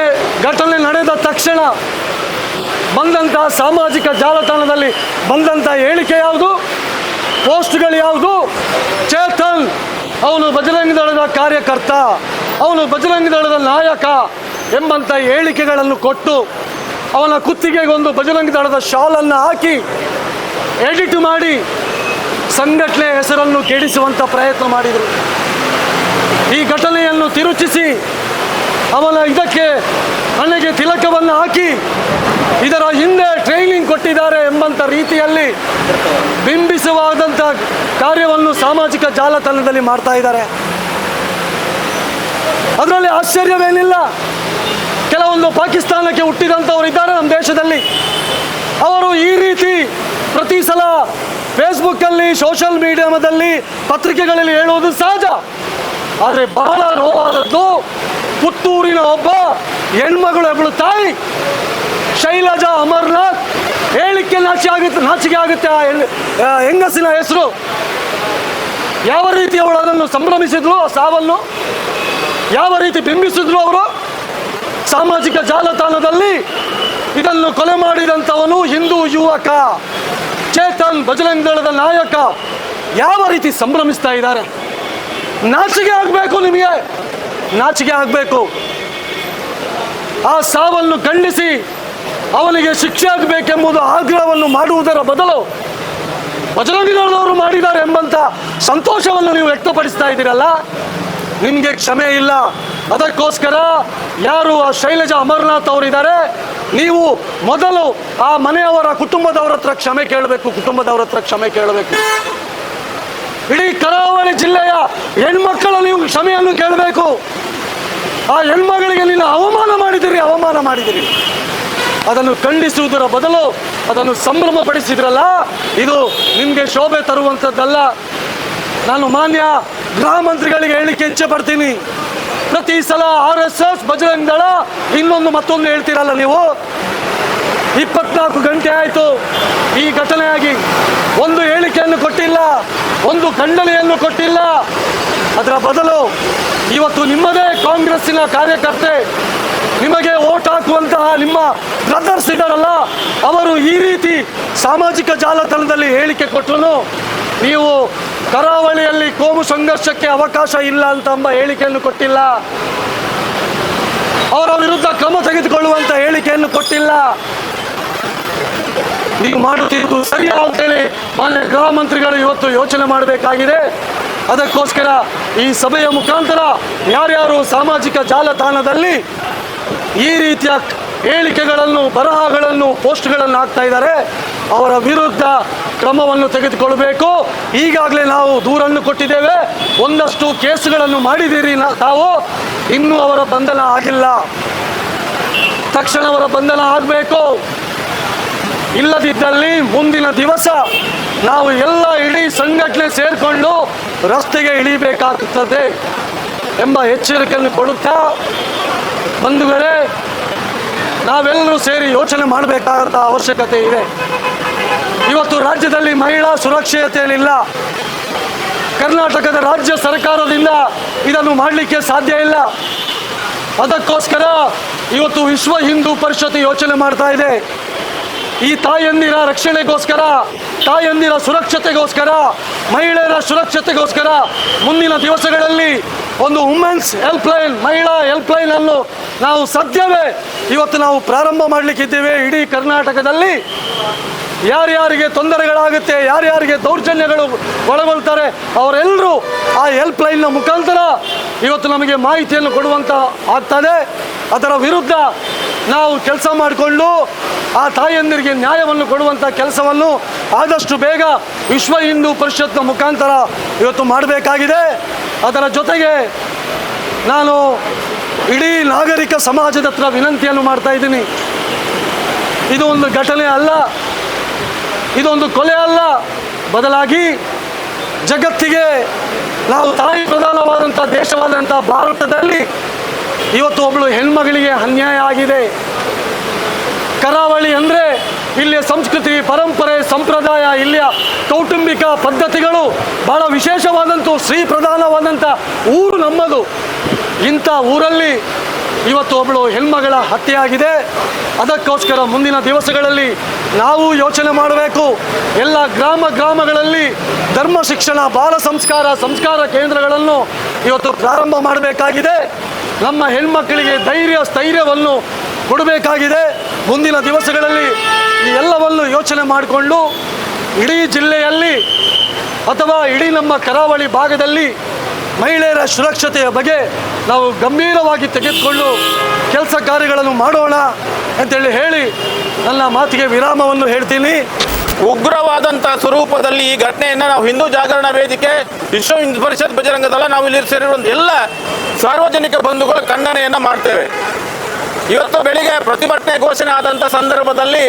ಘಟನೆ ನಡೆದ ತಕ್ಷಣ ಬಂದಂತಹ ಸಾಮಾಜಿಕ ಜಾಲತಾಣದಲ್ಲಿ ಬಂದಂಥ ಹೇಳಿಕೆ ಯಾವುದು, ಪೋಸ್ಟ್ಗಳು ಯಾವುದು? ಚೇತನ್ ಅವನು ಬಜರಂಗ ದಳದ ಕಾರ್ಯಕರ್ತ, ಅವನು ಬಜರಂಗ ದಳದ ನಾಯಕ ಎಂಬಂಥ ಹೇಳಿಕೆಗಳನ್ನು ಕೊಟ್ಟು ಅವನ ಕುತ್ತಿಗೆಗೆ ಒಂದು ಬಜರಂಗ ದಳದ ಶಾಲನ್ನು ಹಾಕಿ ಎಡಿಟ್ ಮಾಡಿ ಸಂಘಟನೆ ಹೆಸರನ್ನು ಕೆಡಿಸುವಂಥ ಪ್ರಯತ್ನ ಮಾಡಿದರು. ಈ ಘಟನೆಯನ್ನು ತಿರುಚಿಸಿ ಅವನ ಇದಕ್ಕೆ ಹಣೆಗೆ ತಿಲಕವನ್ನು ಹಾಕಿ ಇದರ ಹಿಂದೆ ಟ್ರೈನಿಂಗ್ ಕೊಟ್ಟಿದ್ದಾರೆ ಎಂಬಂಥ ರೀತಿಯಲ್ಲಿ ಬಿಂಬಿಸುವಾದಂಥ ಕಾರ್ಯವನ್ನು ಸಾಮಾಜಿಕ ಜಾಲತಾಣದಲ್ಲಿ ಮಾಡ್ತಾ ಇದ್ದಾರೆ. ಅದರಲ್ಲಿ ಆಶ್ಚರ್ಯವೇನಿಲ್ಲ. ಕೆಲವೊಂದು ಪಾಕಿಸ್ತಾನಕ್ಕೆ ಹುಟ್ಟಿದಂಥವ್ರು ಇದ್ದಾರೆ ನಮ್ಮ ದೇಶದಲ್ಲಿ. ಅವರು ಈ ರೀತಿ ಪ್ರತಿ ಸಲ ಫೇಸ್ಬುಕ್ಕಲ್ಲಿ, ಸೋಷಿಯಲ್ ಮೀಡಿಯಾದಲ್ಲಿ, ಪತ್ರಿಕೆಗಳಲ್ಲಿ ಹೇಳುವುದು ಸಹಜ. ಆದರೆ ಬಹಳ ನೋವಾದದ್ದು ಪುತ್ತೂರಿನ ಒಬ್ಬ ಹೆಣ್ಮಗಳು, ಒಬ್ಬಳು ತಾಯಿ ಶೈಲಜಾ ಅಮರ್ನಾಥ್ ಹೇಳಿಕೆ ನಾಚಿಕೆ ಆಗುತ್ತೆ. ಆ ಹೆಂಗಸಿನ ಹೆಸರು ಯಾವ ರೀತಿ ಅವಳು ಅದನ್ನು ಸಂಭ್ರಮಿಸಿದ್ರು, ಆ ಸಾವನ್ನು ಯಾವ ರೀತಿ ಬಿಂಬಿಸಿದ್ರು ಅವರು ಸಾಮಾಜಿಕ ಜಾಲತಾಣದಲ್ಲಿ. ಇದನ್ನು ಕೊಲೆ ಮಾಡಿದಂಥವನು ಹಿಂದೂ ಯುವಕ ಚೇತನ್, ಬಜರಂಗ ದಳದ ನಾಯಕ. ಯಾವ ರೀತಿ ಸಂಭ್ರಮಿಸ್ತಾ ಇದ್ದಾರೆ. ನಾಚಿಕೆ ಆಗಬೇಕು, ನಿಮಗೆ ನಾಚಿಕೆ ಆಗಬೇಕು. ಆ ಸಾವನ್ನು ಖಂಡಿಸಿ ಅವನಿಗೆ ಶಿಕ್ಷೆ ಆಗಬೇಕೆಂಬುದು ಆಗ್ರಹವನ್ನು ಮಾಡುವುದರ ಬದಲು ಬಜರಂಗ ದಳದವರು ಮಾಡಿದ್ದಾರೆ ಎಂಬಂತ ಸಂತೋಷವನ್ನು ನೀವು ವ್ಯಕ್ತಪಡಿಸ್ತಾ ಇದ್ದೀರಲ್ಲ, ನಿಮಗೆ ಕ್ಷಮೆ ಇಲ್ಲ. ಅದಕ್ಕೋಸ್ಕರ ಯಾರು ಆ ಶೈಲಜಾ ಅಮರ್ನಾಥ್ ಅವರಿದ್ದಾರೆ, ನೀವು ಮೊದಲು ಆ ಮನೆಯವರ ಕುಟುಂಬದವರ ಹತ್ರ ಕ್ಷಮೆ ಕೇಳಬೇಕು, ಕುಟುಂಬದವರ ಹತ್ರ ಕ್ಷಮೆ ಕೇಳಬೇಕು. ಇಡೀ ಕರಾವಳಿ ಜಿಲ್ಲೆಯ ಹೆಣ್ಮಕ್ಕಳ ನೀವು ಕ್ಷಮೆಯನ್ನು ಕೇಳಬೇಕು. ಆ ಹೆಣ್ಮಗಳಿಗೆ ನೀನು ಅವಮಾನ ಮಾಡಿದಿರಿ. ಅದನ್ನು ಖಂಡಿಸುವುದರ ಬದಲು ಅದನ್ನು ಸಂಭ್ರಮಪಡಿಸಿದ್ರಲ್ಲ, ಇದು ನಿಮಗೆ ಶೋಭೆ ತರುವಂಥದ್ದಲ್ಲ. ನಾನು ಮಾನ್ಯ ಗೃಹ ಮಂತ್ರಿಗಳಿಗೆ ಹೇಳಿಕೆ ಇಚ್ಛೆ ಪಡ್ತೀನಿ. ಪ್ರತಿ ಸಲ RSS, ಬಜರಂಗ ದಳ, ಮತ್ತೊಂದು ಹೇಳ್ತೀರಲ್ಲ ನೀವು. 24 ಗಂಟೆ ಆಯಿತು ಈ ಘಟನೆಯಾಗಿ, ಒಂದು ಹೇಳಿಕೆಯನ್ನು ಕೊಟ್ಟಿಲ್ಲ, ಒಂದು ಖಂಡನೆಯನ್ನು ಕೊಟ್ಟಿಲ್ಲ. ಅದರ ಬದಲು ಇವತ್ತು ನಿಮ್ಮದೇ ಕಾಂಗ್ರೆಸ್ಸಿನ ಕಾರ್ಯಕರ್ತೆ, ನಿಮಗೆ ಓಟ್ ಹಾಕುವಂತಹ ನಿಮ್ಮ ಬ್ರದರ್ಸ್ ಇದ್ದಾರಲ್ಲ, ಅವರು ಈ ರೀತಿ ಸಾಮಾಜಿಕ ಜಾಲತಾಣದಲ್ಲಿ ಹೇಳಿಕೆ ಕೊಟ್ಟರು. ನೀವು ಕರಾವಳಿಯಲ್ಲಿ ಕೋಮು ಸಂಘರ್ಷಕ್ಕೆ ಅವಕಾಶ ಇಲ್ಲ ಎಂಬ ಹೇಳಿಕೆಯನ್ನು ಕೊಟ್ಟಿಲ್ಲ. ಅವರ ವಿರುದ್ಧ ಕ್ರಮ ತೆಗೆದುಕೊಳ್ಳುವಂತ ಹೇಳಿಕೆಯನ್ನು ಕೊಟ್ಟಿಲ್ಲ. ನೀವು ಮಾಡುತ್ತಿರುವುದು ಸರಿಯಾ ಅಂತೇಳಿ ಮಾನ್ಯ ಗೃಹ ಮಂತ್ರಿಗಳು ಇವತ್ತು ಯೋಚನೆ ಮಾಡಬೇಕಾಗಿದೆ. ಅದಕ್ಕೋಸ್ಕರ ಈ ಸಭೆಯ ಮುಖಾಂತರ ಯಾರ್ಯಾರು ಸಾಮಾಜಿಕ ಜಾಲತಾಣದಲ್ಲಿ ಈ ರೀತಿಯ ಹೇಳಿಕೆಗಳನ್ನು, ಬರಹಗಳನ್ನು, ಪೋಸ್ಟ್ಗಳನ್ನು ಹಾಕ್ತಾ ಇದ್ದಾರೆ, ಅವರ ವಿರುದ್ಧ ಕ್ರಮವನ್ನು ತೆಗೆದುಕೊಳ್ಳಬೇಕು. ಈಗಾಗಲೇ ನಾವು ದೂರನ್ನು ಕೊಟ್ಟಿದ್ದೇವೆ, ಒಂದಷ್ಟು ಕೇಸುಗಳನ್ನು ಮಾಡಿದ್ದೀರಿ ತಾವು, ಇನ್ನೂ ಅವರ ಬಂಧನ ಆಗಿಲ್ಲ. ತಕ್ಷಣ ಅವರ ಬಂಧನ ಆಗಬೇಕು. ಇಲ್ಲದಿದ್ದಲ್ಲಿ ಮುಂದಿನ ದಿವಸ ನಾವು ಎಲ್ಲ ಇಡೀ ಸಂಘಟನೆ ಸೇರಿಕೊಂಡು ರಸ್ತೆಗೆ ಇಳಿಬೇಕಾಗುತ್ತದೆ ಎಂಬ ಎಚ್ಚರಿಕೆಯನ್ನು ಕೊಡುತ್ತಾ, ಬಂಧುಗಳೇ, ನಾವೆಲ್ಲರೂ ಸೇರಿ ಯೋಚನೆ ಮಾಡಬೇಕಾದಂಥ ಅವಶ್ಯಕತೆ ಇದೆ. ಇವತ್ತು ರಾಜ್ಯದಲ್ಲಿ ಮಹಿಳಾ ಸುರಕ್ಷತೆಯಲ್ಲಿಲ್ಲ. ಕರ್ನಾಟಕದ ರಾಜ್ಯ ಸರ್ಕಾರದಿಂದ ಇದನ್ನು ಮಾಡಲಿಕ್ಕೆ ಸಾಧ್ಯ ಇಲ್ಲ. ಅದಕ್ಕೋಸ್ಕರ ಇವತ್ತು ವಿಶ್ವ ಹಿಂದೂ ಪರಿಷತ್ ಯೋಚನೆ ಮಾಡ್ತಾ ಇದೆ. ಈ ತಾಯಂದಿರ ರಕ್ಷಣೆಗೋಸ್ಕರ, ತಾಯಂದಿರ ಸುರಕ್ಷತೆಗೋಸ್ಕರ, ಮಹಿಳೆಯರ ಸುರಕ್ಷತೆಗೋಸ್ಕರ ಮುಂದಿನ ದಿವಸಗಳಲ್ಲಿ ಒಂದು ವುಮೆನ್ಸ್ ಹೆಲ್ಪ್ಲೈನ್, ಮಹಿಳಾ ಹೆಲ್ಪ್ಲೈನ್ ಅನ್ನು ನಾವು ಸದ್ಯವೇ ಇವತ್ತು ನಾವು ಪ್ರಾರಂಭ ಮಾಡಲಿಕ್ಕಿದ್ದೇವೆ. ಇಡೀ ಕರ್ನಾಟಕದಲ್ಲಿ ಯಾರ್ಯಾರಿಗೆ ತೊಂದರೆಗಳಾಗುತ್ತೆ, ಯಾರ್ಯಾರಿಗೆ ದೌರ್ಜನ್ಯಗಳು ಒಳಗೊಳ್ತಾರೆ, ಅವರೆಲ್ಲರೂ ಆ ಹೆಲ್ಪ್ಲೈನ್ನ ಮುಖಾಂತರ ಇವತ್ತು ನಮಗೆ ಮಾಹಿತಿಯನ್ನು ಕೊಡುವಂತ ಆಗ್ತದೆ. ಅದರ ವಿರುದ್ಧ ನಾವು ಕೆಲಸ ಮಾಡಿಕೊಂಡು ಆ ತಾಯಂದಿರಿಗೆ ನ್ಯಾಯವನ್ನು ಕೊಡುವಂಥ ಕೆಲಸವನ್ನು ಆದಷ್ಟು ಬೇಗ ವಿಶ್ವ ಹಿಂದೂ ಪರಿಷತ್ನ ಮುಖಾಂತರ ಇವತ್ತು ಮಾಡಬೇಕಾಗಿದೆ. ಅದರ ಜೊತೆಗೆ ನಾನು ಇಡೀ ನಾಗರಿಕ ಸಮಾಜದ ಹತ್ರ ವಿನಂತಿಯನ್ನು ಮಾಡ್ತಾ ಇದ್ದೀನಿ. ಇದು ಒಂದು ಘಟನೆ ಅಲ್ಲ, ಇದೊಂದು ಕೊಲೆ ಅಲ್ಲ. ಬದಲಾಗಿ ಜಗತ್ತಿಗೆ ನಾವು ತಾಯಿ ಪ್ರಧಾನವಾದಂಥ ದೇಶವಾದಂಥ ಭಾರತದಲ್ಲಿ ಇವತ್ತು ಒಬ್ಬಳು ಹೆಣ್ಮಗಳಿಗೆ ಅನ್ಯಾಯ ಆಗಿದೆ. ಕರಾವಳಿ ಅಂದರೆ ಇಲ್ಲಿಯ ಸಂಸ್ಕೃತಿ, ಪರಂಪರೆ, ಸಂಪ್ರದಾಯ, ಇಲ್ಲಿಯ ಕೌಟುಂಬಿಕ ಪದ್ಧತಿಗಳು ಬಹಳ ವಿಶೇಷವಾದಂಥ, ಶ್ರೀ ಪ್ರಧಾನವಾದಂಥ ಊರು ನಮ್ಮದು. ಇಂಥ ಊರಲ್ಲಿ ಇವತ್ತು ಒಬ್ಬಳು ಹೆಣ್ಮಗಳ ಹತ್ಯೆಯಾಗಿದೆ. ಅದಕ್ಕೋಸ್ಕರ ಮುಂದಿನ ದಿವಸಗಳಲ್ಲಿ ನಾವು ಯೋಚನೆ ಮಾಡಬೇಕು. ಎಲ್ಲ ಗ್ರಾಮಗಳಲ್ಲಿ ಧರ್ಮ ಶಿಕ್ಷಣ, ಬಾಲ ಸಂಸ್ಕಾರ ಕೇಂದ್ರಗಳನ್ನು ಇವತ್ತು ಪ್ರಾರಂಭ ಮಾಡಬೇಕಾಗಿದೆ. ನಮ್ಮ ಹೆಣ್ಮಕ್ಕಳಿಗೆ ಸ್ಥೈರ್ಯವನ್ನು ಕೊಡಬೇಕಾಗಿದೆ. ಮುಂದಿನ ದಿವಸಗಳಲ್ಲಿ ಈ ಎಲ್ಲವನ್ನು ಯೋಚನೆ ಮಾಡಿಕೊಂಡು ಇಡೀ ಜಿಲ್ಲೆಯಲ್ಲಿ ಅಥವಾ ಇಡೀ ನಮ್ಮ ಕರಾವಳಿ ಭಾಗದಲ್ಲಿ ಮಹಿಳೆಯರ ಸುರಕ್ಷತೆಯ ಬಗ್ಗೆ ನಾವು ಗಂಭೀರವಾಗಿ ತೆಗೆದುಕೊಂಡು ಕೆಲಸ ಕಾರ್ಯಗಳನ್ನು ಮಾಡೋಣ ಅಂತೇಳಿ ಹೇಳಿ ನನ್ನ ಮಾತಿಗೆ ವಿರಾಮವನ್ನು ಹೇಳ್ತೀನಿ. ಉಗ್ರವಾದಂತಹ ಸ್ವರೂಪದಲ್ಲಿ ಈ ಘಟನೆಯನ್ನು ನಾವು ಹಿಂದೂ ಜಾಗರಣ ವೇದಿಕೆ, ವಿಶ್ವ ಹಿಂದೂ ಪರಿಷತ್, ಬಜರಂಗ ದಳ, ನಾವು ಇಲ್ಲಿ ಸೇರಿರುವಂಥ ಎಲ್ಲ ಸಾರ್ವಜನಿಕ ಬಂಧುಗಳು ಖಂಡನೆಯನ್ನು ಮಾಡ್ತೇವೆ. ಇವತ್ತು ಬೆಳಿಗ್ಗೆ ಪ್ರತಿಭಟನೆ ಘೋಷಣೆ ಆದಂಥ ಸಂದರ್ಭದಲ್ಲಿ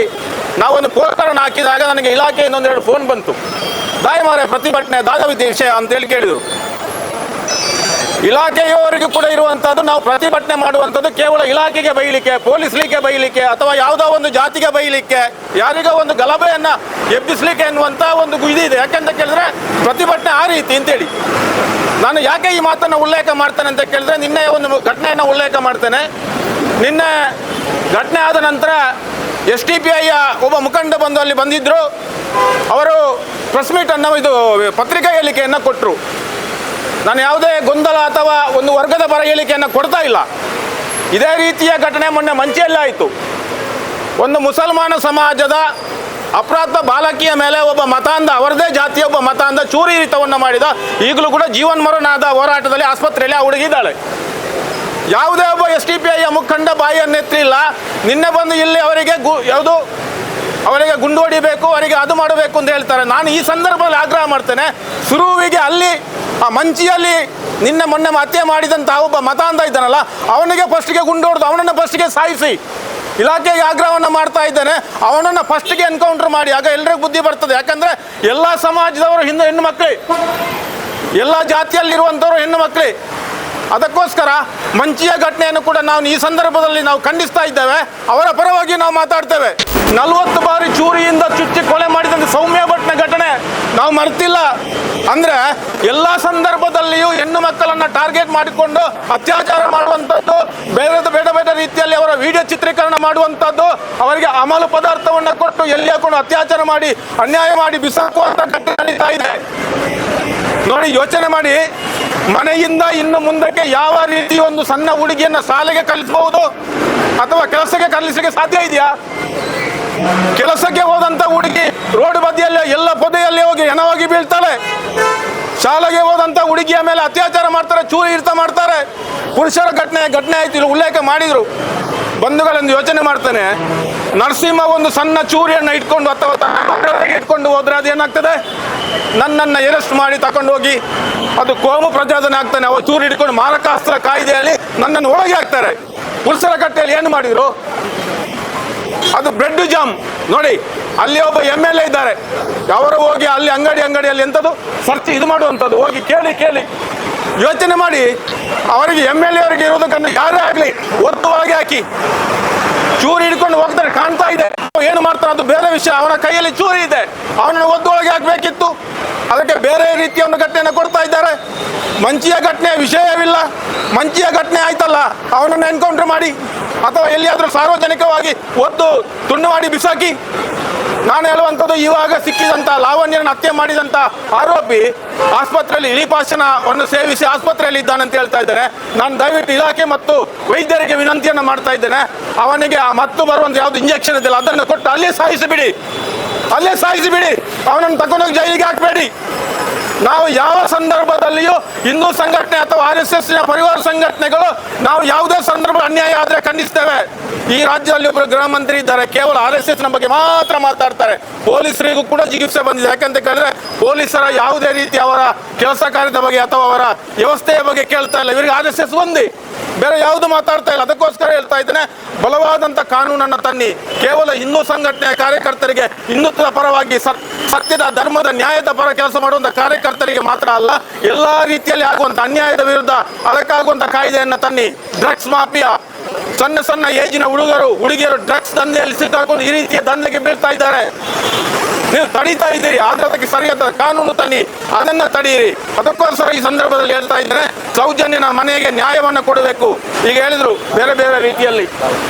ನಾವೊಂದು ಪೋಸ್ಟರನ್ನು ಹಾಕಿದಾಗ ನನಗೆ ಇಲಾಖೆಯಿಂದ ಒಂದೆರಡು ಫೋನ್ ಬಂತು. ದಾಯಮಾರೆ ಪ್ರತಿಭಟನೆ ದಾಗವಿದ್ದ ವಿಷಯ ಅಂತೇಳಿ ಕೇಳಿದರು. ಇಲಾಖೆಯವರಿಗೂ ಕೂಡ ಇರುವಂಥದ್ದು, ನಾವು ಪ್ರತಿಭಟನೆ ಮಾಡುವಂಥದ್ದು ಕೇವಲ ಇಲಾಖೆಗೆ ಬೈಲಿಕ್ಕೆ, ಪೊಲೀಸ್ಲಿಕ್ಕೆ ಬೈಲಿಕ್ಕೆ, ಅಥವಾ ಯಾವುದೋ ಒಂದು ಜಾತಿಗೆ ಬೈಲಿಕ್ಕೆ, ಯಾರಿಗೋ ಒಂದು ಗಲಭೆಯನ್ನು ಎಬ್ಬಿಸಲಿಕ್ಕೆ ಎನ್ನುವಂಥ ಒಂದು ಇದಿದೆ. ಯಾಕೆಂತ ಕೇಳಿದ್ರೆ ಪ್ರತಿಭಟನೆ ಆ ರೀತಿ ಅಂತೇಳಿ. ನಾನು ಯಾಕೆ ಈ ಮಾತನ್ನು ಉಲ್ಲೇಖ ಮಾಡ್ತೇನೆ ಅಂತ ಕೇಳಿದ್ರೆ, ನಿನ್ನೆ ಒಂದು ಘಟನೆಯನ್ನು ಉಲ್ಲೇಖ ಮಾಡ್ತೇನೆ. ನಿನ್ನೆ ಘಟನೆ ಆದ ನಂತರ SDPIಯ ಒಬ್ಬ ಮುಖಂಡ ಬಂದು ಅಲ್ಲಿ ಬಂದಿದ್ದರು. ಅವರು ಪ್ರೆಸ್ ಮೀಟನ್ನು, ಇದು ಪತ್ರಿಕಾ ಹೇಳಿಕೆಯನ್ನು ಕೊಟ್ಟರು. ನಾನು ಯಾವುದೇ ಗೊಂದಲ ಅಥವಾ ಒಂದು ವರ್ಗದ ಪರ ಹೇಳಿಕೆಯನ್ನು ಕೊಡ್ತಾ ಇಲ್ಲ. ಇದೇ ರೀತಿಯ ಘಟನೆ ಮೊನ್ನೆ ಮಂಚಿಯಲ್ಲಿ ಆಯಿತು. ಒಂದು ಮುಸಲ್ಮಾನ ಸಮಾಜದ ಅಪ್ರಾಪ್ತ ಬಾಲಕಿಯ ಮೇಲೆ ಒಬ್ಬ ಮತಾಂಧ, ಅವರದೇ ಜಾತಿಯ ಒಬ್ಬ ಮತಾಂಧ ಚೂರಿ ಇರಿತವನ್ನು ಮಾಡಿದ. ಈಗಲೂ ಕೂಡ ಜೀವನ್ಮರಣದ ಹೋರಾಟದಲ್ಲಿ ಆಸ್ಪತ್ರೆಯಲ್ಲಿ ಆ ಹುಡುಗಿದ್ದಾಳೆ. ಯಾವುದೇ ಒಬ್ಬ SDPIಯ ಮುಖಂಡ ಬಾಯನ್ನೆತ್ತಿಲ್ಲ. ನಿನ್ನೆ ಬಂದು ಇಲ್ಲಿ ಅವರಿಗೆ ಅವರಿಗೆ ಗುಂಡು ಹೊಡಿಬೇಕು, ಅವರಿಗೆ ಅದು ಮಾಡಬೇಕು ಅಂತ ಹೇಳ್ತಾರೆ. ನಾನು ಈ ಸಂದರ್ಭದಲ್ಲಿ ಆಗ್ರಹ ಮಾಡ್ತೇನೆ, ಸುರುವಿಗೆ ಅಲ್ಲಿ ಆ ಮಂಚಿಯಲ್ಲಿ ನಿನ್ನೆ ಮೊನ್ನೆ ಹತ್ಯೆ ಮಾಡಿದಂಥ ಒಬ್ಬ ಮತಾಂಧ ಇದ್ದಾನಲ್ಲ, ಅವನಿಗೆ ಫಸ್ಟಿಗೆ ಗುಂಡು ಹೊಡೆದು ಅವನನ್ನು ಫಸ್ಟಿಗೆ ಸಾಯಿಸಿ. ಇಲಾಖೆಗೆ ಆಗ್ರಹವನ್ನು ಮಾಡ್ತಾ ಇದ್ದೇನೆ, ಅವನನ್ನು ಫಸ್ಟಿಗೆ ಎನ್ಕೌಂಟರ್ ಮಾಡಿ. ಆಗ ಎಲ್ರಿಗೂ ಬುದ್ಧಿ ಬರ್ತದೆ. ಯಾಕಂದರೆ ಎಲ್ಲ ಸಮಾಜದವರು ಹೆಣ್ಣು ಮಕ್ಕಳೇ, ಎಲ್ಲ ಜಾತಿಯಲ್ಲಿರುವಂಥವ್ರು ಹೆಣ್ಣು ಮಕ್ಕಳೇ. ಅದಕ್ಕೋಸ್ಕರ ಮಂಚಿಯ ಘಟನೆಯನ್ನು ಕೂಡ ನಾವು ಈ ಸಂದರ್ಭದಲ್ಲಿ ನಾವು ಖಂಡಿಸ್ತಾ ಇದ್ದೇವೆ. ಅವರ ಪರವಾಗಿ ನಾವು ಮಾತಾಡ್ತೇವೆ. 40 ಬಾರಿ ಚೂರಿಯಿಂದ ಚುಚ್ಚಿ ಕೊಲೆ ಮಾಡಿದಂಥ ಸೌಮ್ಯ ಭಟ್ನ ಘಟನೆ ನಾವು ಮರ್ತಿಲ್ಲ. ಅಂದರೆ ಎಲ್ಲ ಸಂದರ್ಭದಲ್ಲಿಯೂ ಹೆಣ್ಣು ಮಕ್ಕಳನ್ನು ಟಾರ್ಗೆಟ್ ಮಾಡಿಕೊಂಡು ಅತ್ಯಾಚಾರ ಮಾಡುವಂಥದ್ದು, ಬೇರೆ ಬೇರೆ ರೀತಿಯಲ್ಲಿ ಅವರ ವಿಡಿಯೋ ಚಿತ್ರೀಕರಣ ಮಾಡುವಂಥದ್ದು, ಅವರಿಗೆ ಅಮಲು ಪದಾರ್ಥವನ್ನು ಕೊಟ್ಟು ಎಲ್ಲಿ ಹಾಕೊಂಡು ಅತ್ಯಾಚಾರ ಮಾಡಿ ಅನ್ಯಾಯ ಮಾಡಿ ಬಿಸಾಕುವಂಥ ಘಟನೆ ನಡೀತಾ ಇದೆ. ನೋಡಿ, ಯೋಚನೆ ಮಾಡಿ, ಮನೆಯಿಂದ ಇನ್ನು ಮುಂದಕ್ಕೆ ಯಾವ ರೀತಿ ಒಂದು ಸಣ್ಣ ಹುಡುಗಿಯನ್ನು ಶಾಲೆಗೆ ಕಲಿಸಬಹುದು ಅಥವಾ ಕೆಲಸಕ್ಕೆ ಕಲಿಸಲಿಕ್ಕೆ ಸಾಧ್ಯ ಇದೆಯಾ? ಕೆಲಸಕ್ಕೆ ಹೋದಂಥ ಹುಡುಗಿ ರೋಡ್ ಬದಿಯಲ್ಲಿ ಎಲ್ಲ ಪೊದೆಯಲ್ಲಿ ಹೋಗಿ ಹೆಣವಾಗಿ ಬೀಳ್ತಾಳೆ. ಶಾಲೆಗೆ ಹೋದಂಥ ಹುಡುಗಿಯ ಮೇಲೆ ಅತ್ಯಾಚಾರ ಮಾಡ್ತಾರೆ, ಚೂರಿ ಇರ್ತ ಮಾಡ್ತಾರೆ. ಪುರುಷರ ಘಟನೆ ಆಯ್ತು, ಇಲ್ಲಿ ಉಲ್ಲೇಖ ಮಾಡಿದ್ರು. ಬಂಧುಗಳೆಂದು ಯೋಚನೆ ಮಾಡ್ತಾನೆ, ನರಸಿಂಹ ಒಂದು ಸಣ್ಣ ಚೂರಿಯನ್ನು ಇಟ್ಕೊಂಡು ಅಥವಾ ಇಟ್ಕೊಂಡು ಹೋದ್ರೆ ಅದೇನಾಗ್ತದೆ? ನನ್ನನ್ನು ಅರೆಸ್ಟ್ ಮಾಡಿ ತಗೊಂಡು ಹೋಗಿ ಅದು ಕೋಮು ಪ್ರಚೋದನೆ ಆಗ್ತಾನೆ. ಅವ ಚೂರಿ ಹಿಡ್ಕೊಂಡು ಮಾರಕಾಸ್ತ್ರ ಕಾಯ್ದೆಯಲ್ಲಿ ನನ್ನನ್ನು ಒಳಗೆ ಹಾಕ್ತಾರೆ. ಪುರುಷರ ಕಟ್ಟೆಯಲ್ಲಿ ಏನು ಮಾಡಿದ್ರು? ಅದು ಬ್ರೆಡ್ ಜಾಮ್. ನೋಡಿ, ಅಲ್ಲಿ ಒಬ್ಬ MLA ಇದ್ದಾರೆ, ಅವರು ಹೋಗಿ ಅಲ್ಲಿ ಅಂಗಡಿಯಲ್ಲಿ ಎಂಥದ್ದು ಸರ್ಚ್ ಇದು ಮಾಡುವಂಥದ್ದು, ಹೋಗಿ ಕೇಳಿ ಯೋಚನೆ ಮಾಡಿ. ಅವರಿಗೆ MLA ಅವರಿಗೆ ಇರೋದಕ್ಕನ್ನು ಯಾರೇ ಆಗಲಿ ಒತ್ತು ಒಳಗೆ ಹಾಕಿ ಚೂರಿ ಹಿಡ್ಕೊಂಡು ಹೋಗ್ತಾರೆ, ಕಾಣ್ತಾ ಇದೆ. ಏನು ಮಾಡ್ತಾರೆ ಅದು ಬೇರೆ ವಿಷಯ. ಅವನ ಕೈಯಲ್ಲಿ ಚೂರಿ ಇದೆ, ಅವನನ್ನು ಒದ್ದು ಒಳಗೆ ಹಾಕಬೇಕಿತ್ತು. ಅದಕ್ಕೆ ಬೇರೆ ರೀತಿಯ ಒಂದು ಘಟನೆಯನ್ನು ಕೊಡ್ತಾ ಇದ್ದಾರೆ. ಮಂಚಿಯ ಘಟನೆ ವಿಷಯವಿಲ್ಲ, ಮಂಚಿಯ ಘಟನೆ ಆಯ್ತಲ್ಲ, ಅವನನ್ನು ಎನ್ಕೌಂಟರ್ ಮಾಡಿ ಅಥವಾ ಎಲ್ಲಿಯಾದರೂ ಸಾರ್ವಜನಿಕವಾಗಿ ಒದ್ದು ತುಂಡು ಮಾಡಿ ಬಿಸಾಕಿ. ನಾನು ಹೇಳುವಂಥದ್ದು, ಇವಾಗ ಸಿಕ್ಕಿದಂಥ ಲಾವಣ್ಯನ ಹತ್ಯೆ ಮಾಡಿದಂಥ ಆರೋಪಿ ಆಸ್ಪತ್ರೆಯಲ್ಲಿ ಇಳಿಪಾಶನವನ್ನು ಸೇವಿಸಿ ಆಸ್ಪತ್ರೆಯಲ್ಲಿ ಇದ್ದಾನಂತ ಹೇಳ್ತಾ ಇದ್ದೇನೆ. ನಾನು ದಯವಿಟ್ಟು ಇಲಾಖೆ ಮತ್ತು ವೈದ್ಯರಿಗೆ ವಿನಂತಿಯನ್ನು ಮಾಡ್ತಾ ಇದ್ದೇನೆ, ಅವನಿಗೆ ಆ ಮತ್ತು ಬರುವಂಥ ಯಾವುದು ಇಂಜೆಕ್ಷನ್ ಇದೆಯಲ್ಲ ಅದನ್ನು ಕೊಟ್ಟು ಅಲ್ಲೇ ಸಾಯಿಸಿಬಿಡಿ. ಅವನನ್ನು ತಗೊಂಡೋಗಿ ಜೈಲಿಗೆ ಹಾಕಬೇಡಿ. ನಾವು ಯಾವ ಸಂದರ್ಭದಲ್ಲಿಯೂ ಹಿಂದೂ ಸಂಘಟನೆ ಅಥವಾ RSSನ ಪರಿವಾರ ಸಂಘಟನೆಗಳು ನಾವು ಯಾವುದೇ ಸಂದರ್ಭ ಅನ್ಯಾಯ ಆದರೆ ಖಂಡಿಸ್ತೇವೆ. ಈ ರಾಜ್ಯದಲ್ಲಿ ಒಬ್ಬರು ಗೃಹ ಮಂತ್ರಿ ಇದ್ದಾರೆ, ಕೇವಲ RSSನ ಬಗ್ಗೆ ಮಾತ್ರ ಮಾತಾಡ್ತಾರೆ. ಪೊಲೀಸರಿಗೂ ಕೂಡ ಜಿಗುಪ್ಸೆ ಬಂದಿದೆ. ಯಾಕಂತ ಕೇಳಿದ್ರೆ ಪೊಲೀಸರ ಯಾವುದೇ ರೀತಿ ಅವರ ಕೆಲಸ ಕಾರ್ಯದ ಬಗ್ಗೆ ಅಥವಾ ಅವರ ವ್ಯವಸ್ಥೆಯ ಬಗ್ಗೆ ಕೇಳ್ತಾ ಇಲ್ಲ. ಇವರಿಗೆ RSS ಒಂದೇ, ಬೇರೆ ಯಾವುದು ಮಾತಾಡ್ತಾ ಇಲ್ಲ. ಅದಕ್ಕೋಸ್ಕರ ಹೇಳ್ತಾ ಇದ್ದೇನೆ, ಬಲವಾದಂಥ ಕಾನೂನನ್ನು ತನ್ನಿ. ಕೇವಲ ಹಿಂದೂ ಸಂಘಟನೆಯ ಕಾರ್ಯಕರ್ತರಿಗೆ, ಹಿಂದುತ್ವದ ಪರವಾಗಿ ಸತ್ಯದ ಧರ್ಮದ ನ್ಯಾಯದ ಪರ ಕೆಲಸ ಮಾಡುವಂಥ ಕಾರ್ಯಕರ್ತರಿಗೆ ಮಾತ್ರ ಅಲ್ಲ, ಎಲ್ಲ ರೀತಿಯಲ್ಲಿ ಆಗುವಂಥ ಅನ್ಯಾಯದ ವಿರುದ್ಧ ಅದಕ್ಕಾಗುವಂಥ ಕಾಯ್ದೆಯನ್ನು ತನ್ನಿ. ಡ್ರಗ್ಸ್ ಮಾಫಿಯಾ, ಸಣ್ಣ ಏಜಿನ ಹುಡುಗಿಯರು ಡ್ರಗ್ಸ್ ದಂಧೆಯಲ್ಲಿ ಸಿಕ್ಕಾಕೊಂಡು ಈ ರೀತಿಯ ದಂಧೆಗೆ ಬೀಳ್ತಾ ಇದ್ದಾರೆ. ನೀವು ತಡೀತಾ ಇದ್ದೀರಿ, ಆದ್ರೆ ಅದಕ್ಕೆ ಸರಿಯಾದ ಕಾನೂನು ತನ್ನಿ, ಅದನ್ನು ತಡೆಯಿರಿ. ಅದಕ್ಕೋಸ್ಕರ ಈ ಸಂದರ್ಭದಲ್ಲಿ ಹೇಳ್ತಾ ಇದ್ದೇನೆ, ಸೌಜನ್ಯನ ಮನೆಗೆ ನ್ಯಾಯವನ್ನು ಕೊಡಬೇಕು. ಈಗ ಹೇಳಿದ್ರು ಬೇರೆ ಬೇರೆ ರೀತಿಯಲ್ಲಿ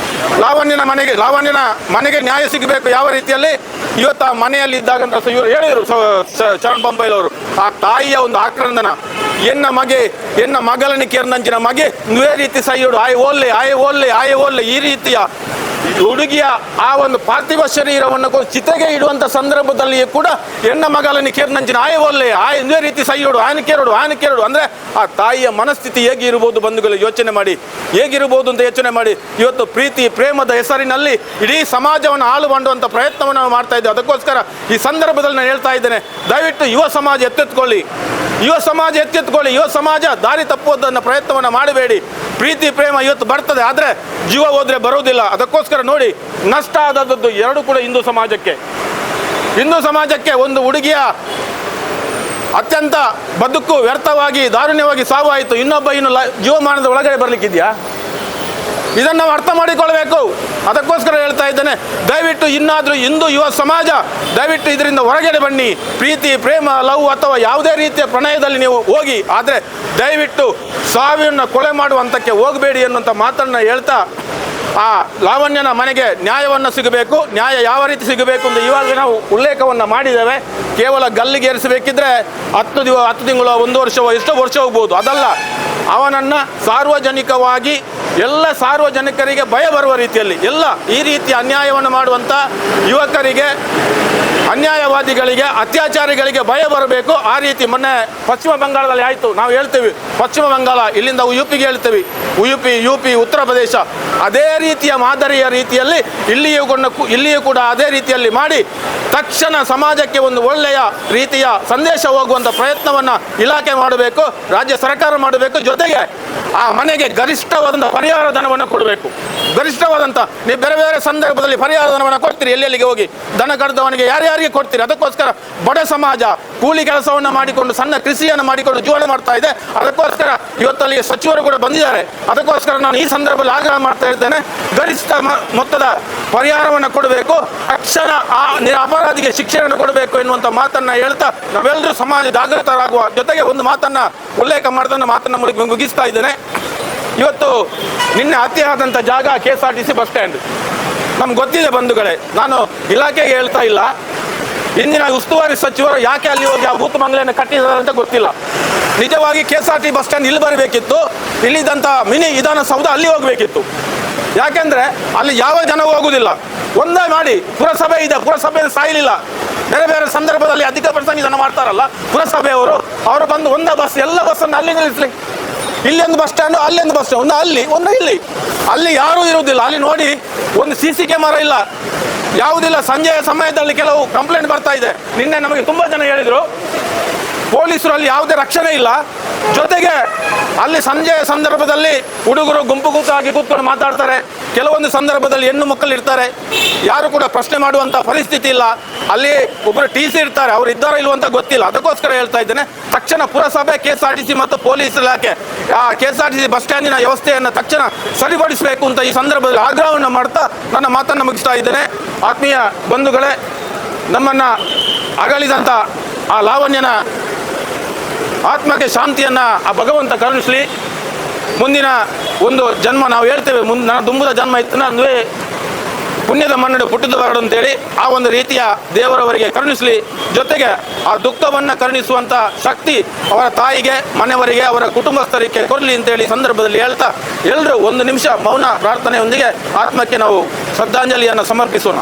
ಲಾವಣ್ಯನ ಮನೆಗೆ ನ್ಯಾಯ ಸಿಗಬೇಕು. ಯಾವ ರೀತಿಯಲ್ಲಿ? ಇವತ್ತು ಆ ಮನೆಯಲ್ಲಿ ಇದ್ದಾಗಂತ ಇವರು ಹೇಳಿದರು, ಚರಣ್ ಬೊಂಬೈಲವರು, ಆ ತಾಯಿಯ ಒಂದು ಆಕ್ರಂದನ, ಎನ್ನ ಮಗಳನಿಗೆ ನಂಚಿನ ಮಗೆ ನುವೇ ರೀತಿ ಸೈಯೋಡು ಆಯ್ ಓಲ್ಲೆ ಈ ರೀತಿಯ ಹುಡುಗಿಯ ಆ ಒಂದು ಪಾರ್ಥಿವ ಶರೀರವನ್ನು ಚಿತೆಗೆ ಇಡುವಂತ ಸಂದರ್ಭದಲ್ಲಿಯೂ ಕೂಡ ಹೆಣ್ಣ ಮಗಲನ್ನು ಕೇರ್ನಂಚಿನ ಆಯವಲ್ಲೇ ಇದೇ ರೀತಿ ಸೈಯೋಡು ಆಯನ ಕೇರೋಡು ಅಂದ್ರೆ ಆ ತಾಯಿಯ ಮನಸ್ಥಿತಿ ಹೇಗಿರ್ಬೋದು ಬಂಧುಗಳು ಯೋಚನೆ ಮಾಡಿ, ಹೇಗಿರ್ಬೋದು ಅಂತ ಯೋಚನೆ ಮಾಡಿ. ಇವತ್ತು ಪ್ರೀತಿ ಪ್ರೇಮದ ಹೆಸರಿನಲ್ಲಿ ಇಡೀ ಸಮಾಜವನ್ನು ಹಾಳು ಮಾಡುವಂತ ಪ್ರಯತ್ನವನ್ನು ನಾವು ಮಾಡ್ತಾ ಇದ್ದೇವೆ. ಅದಕ್ಕೋಸ್ಕರ ಈ ಸಂದರ್ಭದಲ್ಲಿ ನಾನು ಹೇಳ್ತಾ ಇದ್ದೇನೆ, ದಯವಿಟ್ಟು ಯುವ ಸಮಾಜ ಎತ್ತೆತ್ಕೊಳ್ಳಿ, ಯುವ ಸಮಾಜ ದಾರಿ ತಪ್ಪುವುದನ್ನು ಪ್ರಯತ್ನವನ್ನು ಮಾಡಬೇಡಿ. ಪ್ರೀತಿ ಪ್ರೇಮ ಇವತ್ತು ಬರ್ತದೆ, ಆದರೆ ಜೀವ ಹೋದ್ರೆ ಬರುವುದಿಲ್ಲ. ಅದಕ್ಕೋಸ್ಕರ ನೋಡಿ, ನಷ್ಟ ಆದದ್ದು ಎರಡು ಕೂಡ ಹಿಂದೂ ಸಮಾಜಕ್ಕೆ ಒಂದು ಹುಡುಗಿಯ ಅತ್ಯಂತ ಬದುಕು ವ್ಯರ್ಥವಾಗಿ ದಾರುಣ್ಯವಾಗಿ ಸಾವು ಆಯಿತು, ಇನ್ನೊಬ್ಬ ಜೀವಮಾನದ ಒಳಗಡೆ ಬರಲಿಕ್ಕಿದೆಯಾ? ಇದನ್ನು ನಾವು ಅರ್ಥ ಮಾಡಿಕೊಳ್ಬೇಕು. ಅದಕ್ಕೋಸ್ಕರ ಹೇಳ್ತಾ ಇದ್ದೇನೆ, ದಯವಿಟ್ಟು ಇನ್ನಾದರೂ ಹಿಂದೂ ಯುವ ಸಮಾಜ ದಯವಿಟ್ಟು ಇದರಿಂದ ಹೊರಗಡೆ ಬನ್ನಿ. ಪ್ರೀತಿ ಪ್ರೇಮ ಲವ್ ಅಥವಾ ಯಾವುದೇ ರೀತಿಯ ಪ್ರಣಯದಲ್ಲಿ ನೀವು ಹೋಗಿ, ಆದರೆ ದಯವಿಟ್ಟು ಸಾವಿನ ಕೊಲೆ ಮಾಡುವಂತಕ್ಕೆ ಹೋಗಬೇಡಿ ಅನ್ನುವಂಥ ಮಾತನ್ನು ಹೇಳ್ತಾ, ಆ ಲಾವಣ್ಯನ ಮನೆಗೆ ನ್ಯಾಯವನ್ನು ಸಿಗಬೇಕು. ನ್ಯಾಯ ಯಾವ ರೀತಿ ಸಿಗಬೇಕು ಅಂತ ಇವಾಗ ನಾವು ಉಲ್ಲೇಖವನ್ನು ಮಾಡಿದ್ದೇವೆ. ಕೇವಲ ಗಲ್ಲಿಗೆ ಏರಿಸಬೇಕಿದ್ರೆ 10 ತಿಂಗಳು 1 ವರ್ಷವೋ ಎಷ್ಟೋ ವರ್ಷ ಹೋಗ್ಬೋದು. ಅದಲ್ಲ, ಅವನನ್ನು ಸಾರ್ವಜನಿಕವಾಗಿ ಎಲ್ಲ ಸಾರ್ವಜನಿಕರಿಗೆ ಭಯ ಬರುವ ರೀತಿಯಲ್ಲಿ ಎಲ್ಲ ಈ ರೀತಿಯ ಅನ್ಯಾಯವನ್ನು ಮಾಡುವಂಥ ಯುವಕರಿಗೆ, ಅನ್ಯಾಯವಾದಿಗಳಿಗೆ, ಅತ್ಯಾಚಾರಿಗಳಿಗೆ ಭಯ ಬರಬೇಕು. ಆ ರೀತಿ ಮೊನ್ನೆ ಪಶ್ಚಿಮ ಬಂಗಾಳದಲ್ಲಿ ಆಯಿತು. ನಾವು ಹೇಳ್ತೀವಿ ಪಶ್ಚಿಮ ಬಂಗಾಳ, ಇಲ್ಲಿಂದ UPಗೆ ಹೇಳ್ತೀವಿ, UP ಉತ್ತರ ಪ್ರದೇಶ, ಅದೇ ರೀತಿಯ ಮಾದರಿಯ ರೀತಿಯಲ್ಲಿ ಇಲ್ಲಿಯೂ ಕೂಡ ಅದೇ ರೀತಿಯಲ್ಲಿ ಮಾಡಿ ತಕ್ಷಣ ಸಮಾಜಕ್ಕೆ ಒಂದು ಒಳ್ಳೆಯ ರೀತಿಯ ಸಂದೇಶ ಹೋಗುವಂಥ ಪ್ರಯತ್ನವನ್ನು ಇಲಾಖೆ ಮಾಡಬೇಕು, ರಾಜ್ಯ ಸರ್ಕಾರ ಮಾಡಬೇಕು. ಜೊತೆಗೆ ಆ ಮನೆಗೆ ಗರಿಷ್ಠವಾದಂಥ ಪರಿಹಾರ ಧನವನ್ನು ಕೊಡಬೇಕು. ಗರಿಷ್ಠವಾದಂಥ ನೀವು ಬೇರೆ ಬೇರೆ ಸಂದರ್ಭದಲ್ಲಿ ಪರಿಹಾರ ಧನವನ್ನು ಕೊಡ್ತೀರಿ, ಎಲ್ಲೆಲ್ಲಿಗೆ ಹೋಗಿ ದನ ಕಡ್ದವನಿಗೆ ಯಾರ್ಯಾರಿಗೆ ಕೊಡ್ತೀರಿ. ಅದಕ್ಕೋಸ್ಕರ ಬಡ ಸಮಾಜ ಕೂಲಿ ಕೆಲಸವನ್ನು ಮಾಡಿಕೊಂಡು ಸಣ್ಣ ಕೃಷಿಯನ್ನು ಮಾಡಿಕೊಂಡು ಜೀವನ ಮಾಡ್ತಾ ಇದೆ. ಅದಕ್ಕೋಸ್ಕರ ಇವತ್ತಲ್ಲಿ ಸಚಿವರು ಕೂಡ ಬಂದಿದ್ದಾರೆ. ಅದಕ್ಕೋಸ್ಕರ ನಾನು ಈ ಸಂದರ್ಭದಲ್ಲಿ ಆಗ್ರಹ ಮಾಡ್ತಾ ಇದ್ದೇನೆ, ಗರಿಷ್ಠ ಮೊತ್ತದ ಪರಿಹಾರವನ್ನು ಕೊಡಬೇಕು, ತಕ್ಷಣ ಆ ಅಪರಾಧಿಗೆ ಶಿಕ್ಷೆಯನ್ನು ಕೊಡಬೇಕು ಎನ್ನುವಂಥ ಮಾತನ್ನು ಹೇಳ್ತಾ ನಾವೆಲ್ಲರೂ ಸಮಾಜ ಜಾಗೃತರಾಗುವ ಜೊತೆಗೆ ಒಂದು ಮಾತನ್ನು ಉಲ್ಲೇಖ ಮಾಡಿದ ಮಾತನ್ನು ಮುಗಿಸ್ತಾ ಇದ್ದೇನೆ. ಇವತ್ತು ನಿನ್ನೆ ಹತ್ಯೆ ಆದಂಥ ಜಾಗ KSRTC ಬಸ್ ಸ್ಟ್ಯಾಂಡ್. ನಮ್ಗೆ ಗೊತ್ತಿದೆ ಬಂಧುಗಳೇ, ನಾನು ಇಲಾಖೆಗೆ ಹೇಳ್ತಾ ಇಲ್ಲ, ಇಂದಿನ ಉಸ್ತುವಾರಿ ಸಚಿವರು ಯಾಕೆ ಅಲ್ಲಿ ಹೋಗಿ ಆ ಭೂತ ಬಂಗ್ಲೆಯನ್ನು ಕಟ್ಟಿದ್ದಾರೆ ಅಂತ ಗೊತ್ತಿಲ್ಲ. ನಿಜವಾಗಿ KSRTC ಬಸ್ ಸ್ಟ್ಯಾಂಡ್ ಇಲ್ಲಿ ಬರಬೇಕಿತ್ತು, ಇಲ್ಲಿದ್ದಂಥ ಮಿನಿ ವಿಧಾನಸೌಧ ಅಲ್ಲಿ ಹೋಗಬೇಕಿತ್ತು. ಯಾಕೆಂದರೆ ಅಲ್ಲಿ ಯಾವ ಜನ ಹೋಗುವುದಿಲ್ಲ. ಒಂದೇ ಮಾಡಿ, ಪುರಸಭೆ ಇದೆ, ಪುರಸಭೆಯನ್ನು ಸಾಯಲಿಲ್ಲ. ಬೇರೆ ಬೇರೆ ಸಂದರ್ಭದಲ್ಲಿ ಅಧಿಕ ಪರ್ಸೆಂಟ್ ಇದನ್ನು ಮಾಡ್ತಾರಲ್ಲ ಪುರಸಭೆಯವರು, ಅವರು ಬಂದು ಒಂದೇ ಬಸ್ ಎಲ್ಲ ಬಸ್ಸನ್ನು ಅಲ್ಲಿ ನಿಲ್ಲಿಸಲಿ. ಇಲ್ಲಿ ಒಂದು ಬಸ್ ಸ್ಟ್ಯಾಂಡು, ಅಲ್ಲಿ ಒಂದು ಬಸ್ ಸ್ಟ್ಯಾಂಡ್, ಒಂದು ಅಲ್ಲಿ ಒಂದು ಇಲ್ಲಿ. ಅಲ್ಲಿ ಯಾರೂ ಇರುವುದಿಲ್ಲ. ಅಲ್ಲಿ ನೋಡಿ ಒಂದು CC ಕ್ಯಾಮರಾ ಇಲ್ಲ, ಯಾವುದಿಲ್ಲ. ಸಂಜೆಯ ಸಮಯದಲ್ಲಿ ಕೆಲವು ಕಂಪ್ಲೇಂಟ್ ಬರ್ತಾ ಇದೆ. ನಿನ್ನೆ ನಮಗೆ ತುಂಬ ಜನ ಹೇಳಿದರು, ಪೊಲೀಸರು ಅಲ್ಲಿ ಯಾವುದೇ ರಕ್ಷಣೆ ಇಲ್ಲ. ಜೊತೆಗೆ ಅಲ್ಲಿ ಸಂಜೆಯ ಸಂದರ್ಭದಲ್ಲಿ ಹುಡುಗರು ಗುಂಪು ಗುಂಪಾಗಿ ಕೂತ್ಕೊಂಡು ಮಾತಾಡ್ತಾರೆ. ಕೆಲವೊಂದು ಸಂದರ್ಭದಲ್ಲಿ ಹೆಣ್ಣು ಮಕ್ಕಳು ಇರ್ತಾರೆ, ಯಾರು ಕೂಡ ಪ್ರಶ್ನೆ ಮಾಡುವಂಥ ಪರಿಸ್ಥಿತಿ ಇಲ್ಲ. ಅಲ್ಲಿ ಒಬ್ಬರು TC ಇರ್ತಾರೆ, ಅವ್ರು ಇದ್ದಾರೋ ಇಲ್ವೋ ಅಂತ ಗೊತ್ತಿಲ್ಲ. ಅದಕ್ಕೋಸ್ಕರ ಹೇಳ್ತಾ ಇದ್ದೇನೆ, ತಕ್ಷಣ ಪುರಸಭೆ, KSRTC ಮತ್ತು ಪೊಲೀಸ್ ಇಲಾಖೆ ಆ KSRTC ಬಸ್ ಸ್ಟ್ಯಾಂಡಿನ ವ್ಯವಸ್ಥೆಯನ್ನು ತಕ್ಷಣ ಸರಿಪಡಿಸಬೇಕು ಅಂತ ಈ ಸಂದರ್ಭದಲ್ಲಿ ಆಗ್ರಹವನ್ನು ಮಾಡ್ತಾ ನನ್ನ ಮಾತನ್ನು ಮುಗಿಸ್ತಾ ಇದ್ದೇನೆ. ಆತ್ಮೀಯ ಬಂಧುಗಳೇ, ನಮ್ಮನ್ನು ಅಗಲಿದಂಥ ಆ ಲಾವಣ್ಯನ ಆತ್ಮಕ್ಕೆ ಶಾಂತಿಯನ್ನು ಆ ಭಗವಂತ ಕರುಣಿಸಲಿ. ಮುಂದಿನ ಒಂದು ಜನ್ಮ ನಾವು ಹೇಳ್ತೇವೆ, ನನ್ನ ದುಂಬುದ ಜನ್ಮ ಇತ್ತು, ಅಂದರೆ ಪುಣ್ಯದ ಮನ್ನಡೆ ಪುಟ್ಟದ ಬರಡು ಅಂತೇಳಿ ಆ ಒಂದು ರೀತಿಯ ದೇವರವರಿಗೆ ಕರುಣಿಸಲಿ. ಜೊತೆಗೆ ಆ ದುಃಖವನ್ನು ಕರುಣಿಸುವಂಥ ಶಕ್ತಿ ಅವರ ತಾಯಿಗೆ, ಮನೆಯವರಿಗೆ, ಅವರ ಕುಟುಂಬಸ್ಥರಿಗೆ ಕೊಡಲಿ ಅಂತೇಳಿ ಸಂದರ್ಭದಲ್ಲಿ ಹೇಳ್ತಾ ಎಲ್ಲರೂ 1 ನಿಮಿಷ ಮೌನ ಪ್ರಾರ್ಥನೆಯೊಂದಿಗೆ ಆತ್ಮಕ್ಕೆ ನಾವು ಶ್ರದ್ಧಾಂಜಲಿಯನ್ನು ಸಮರ್ಪಿಸೋಣ.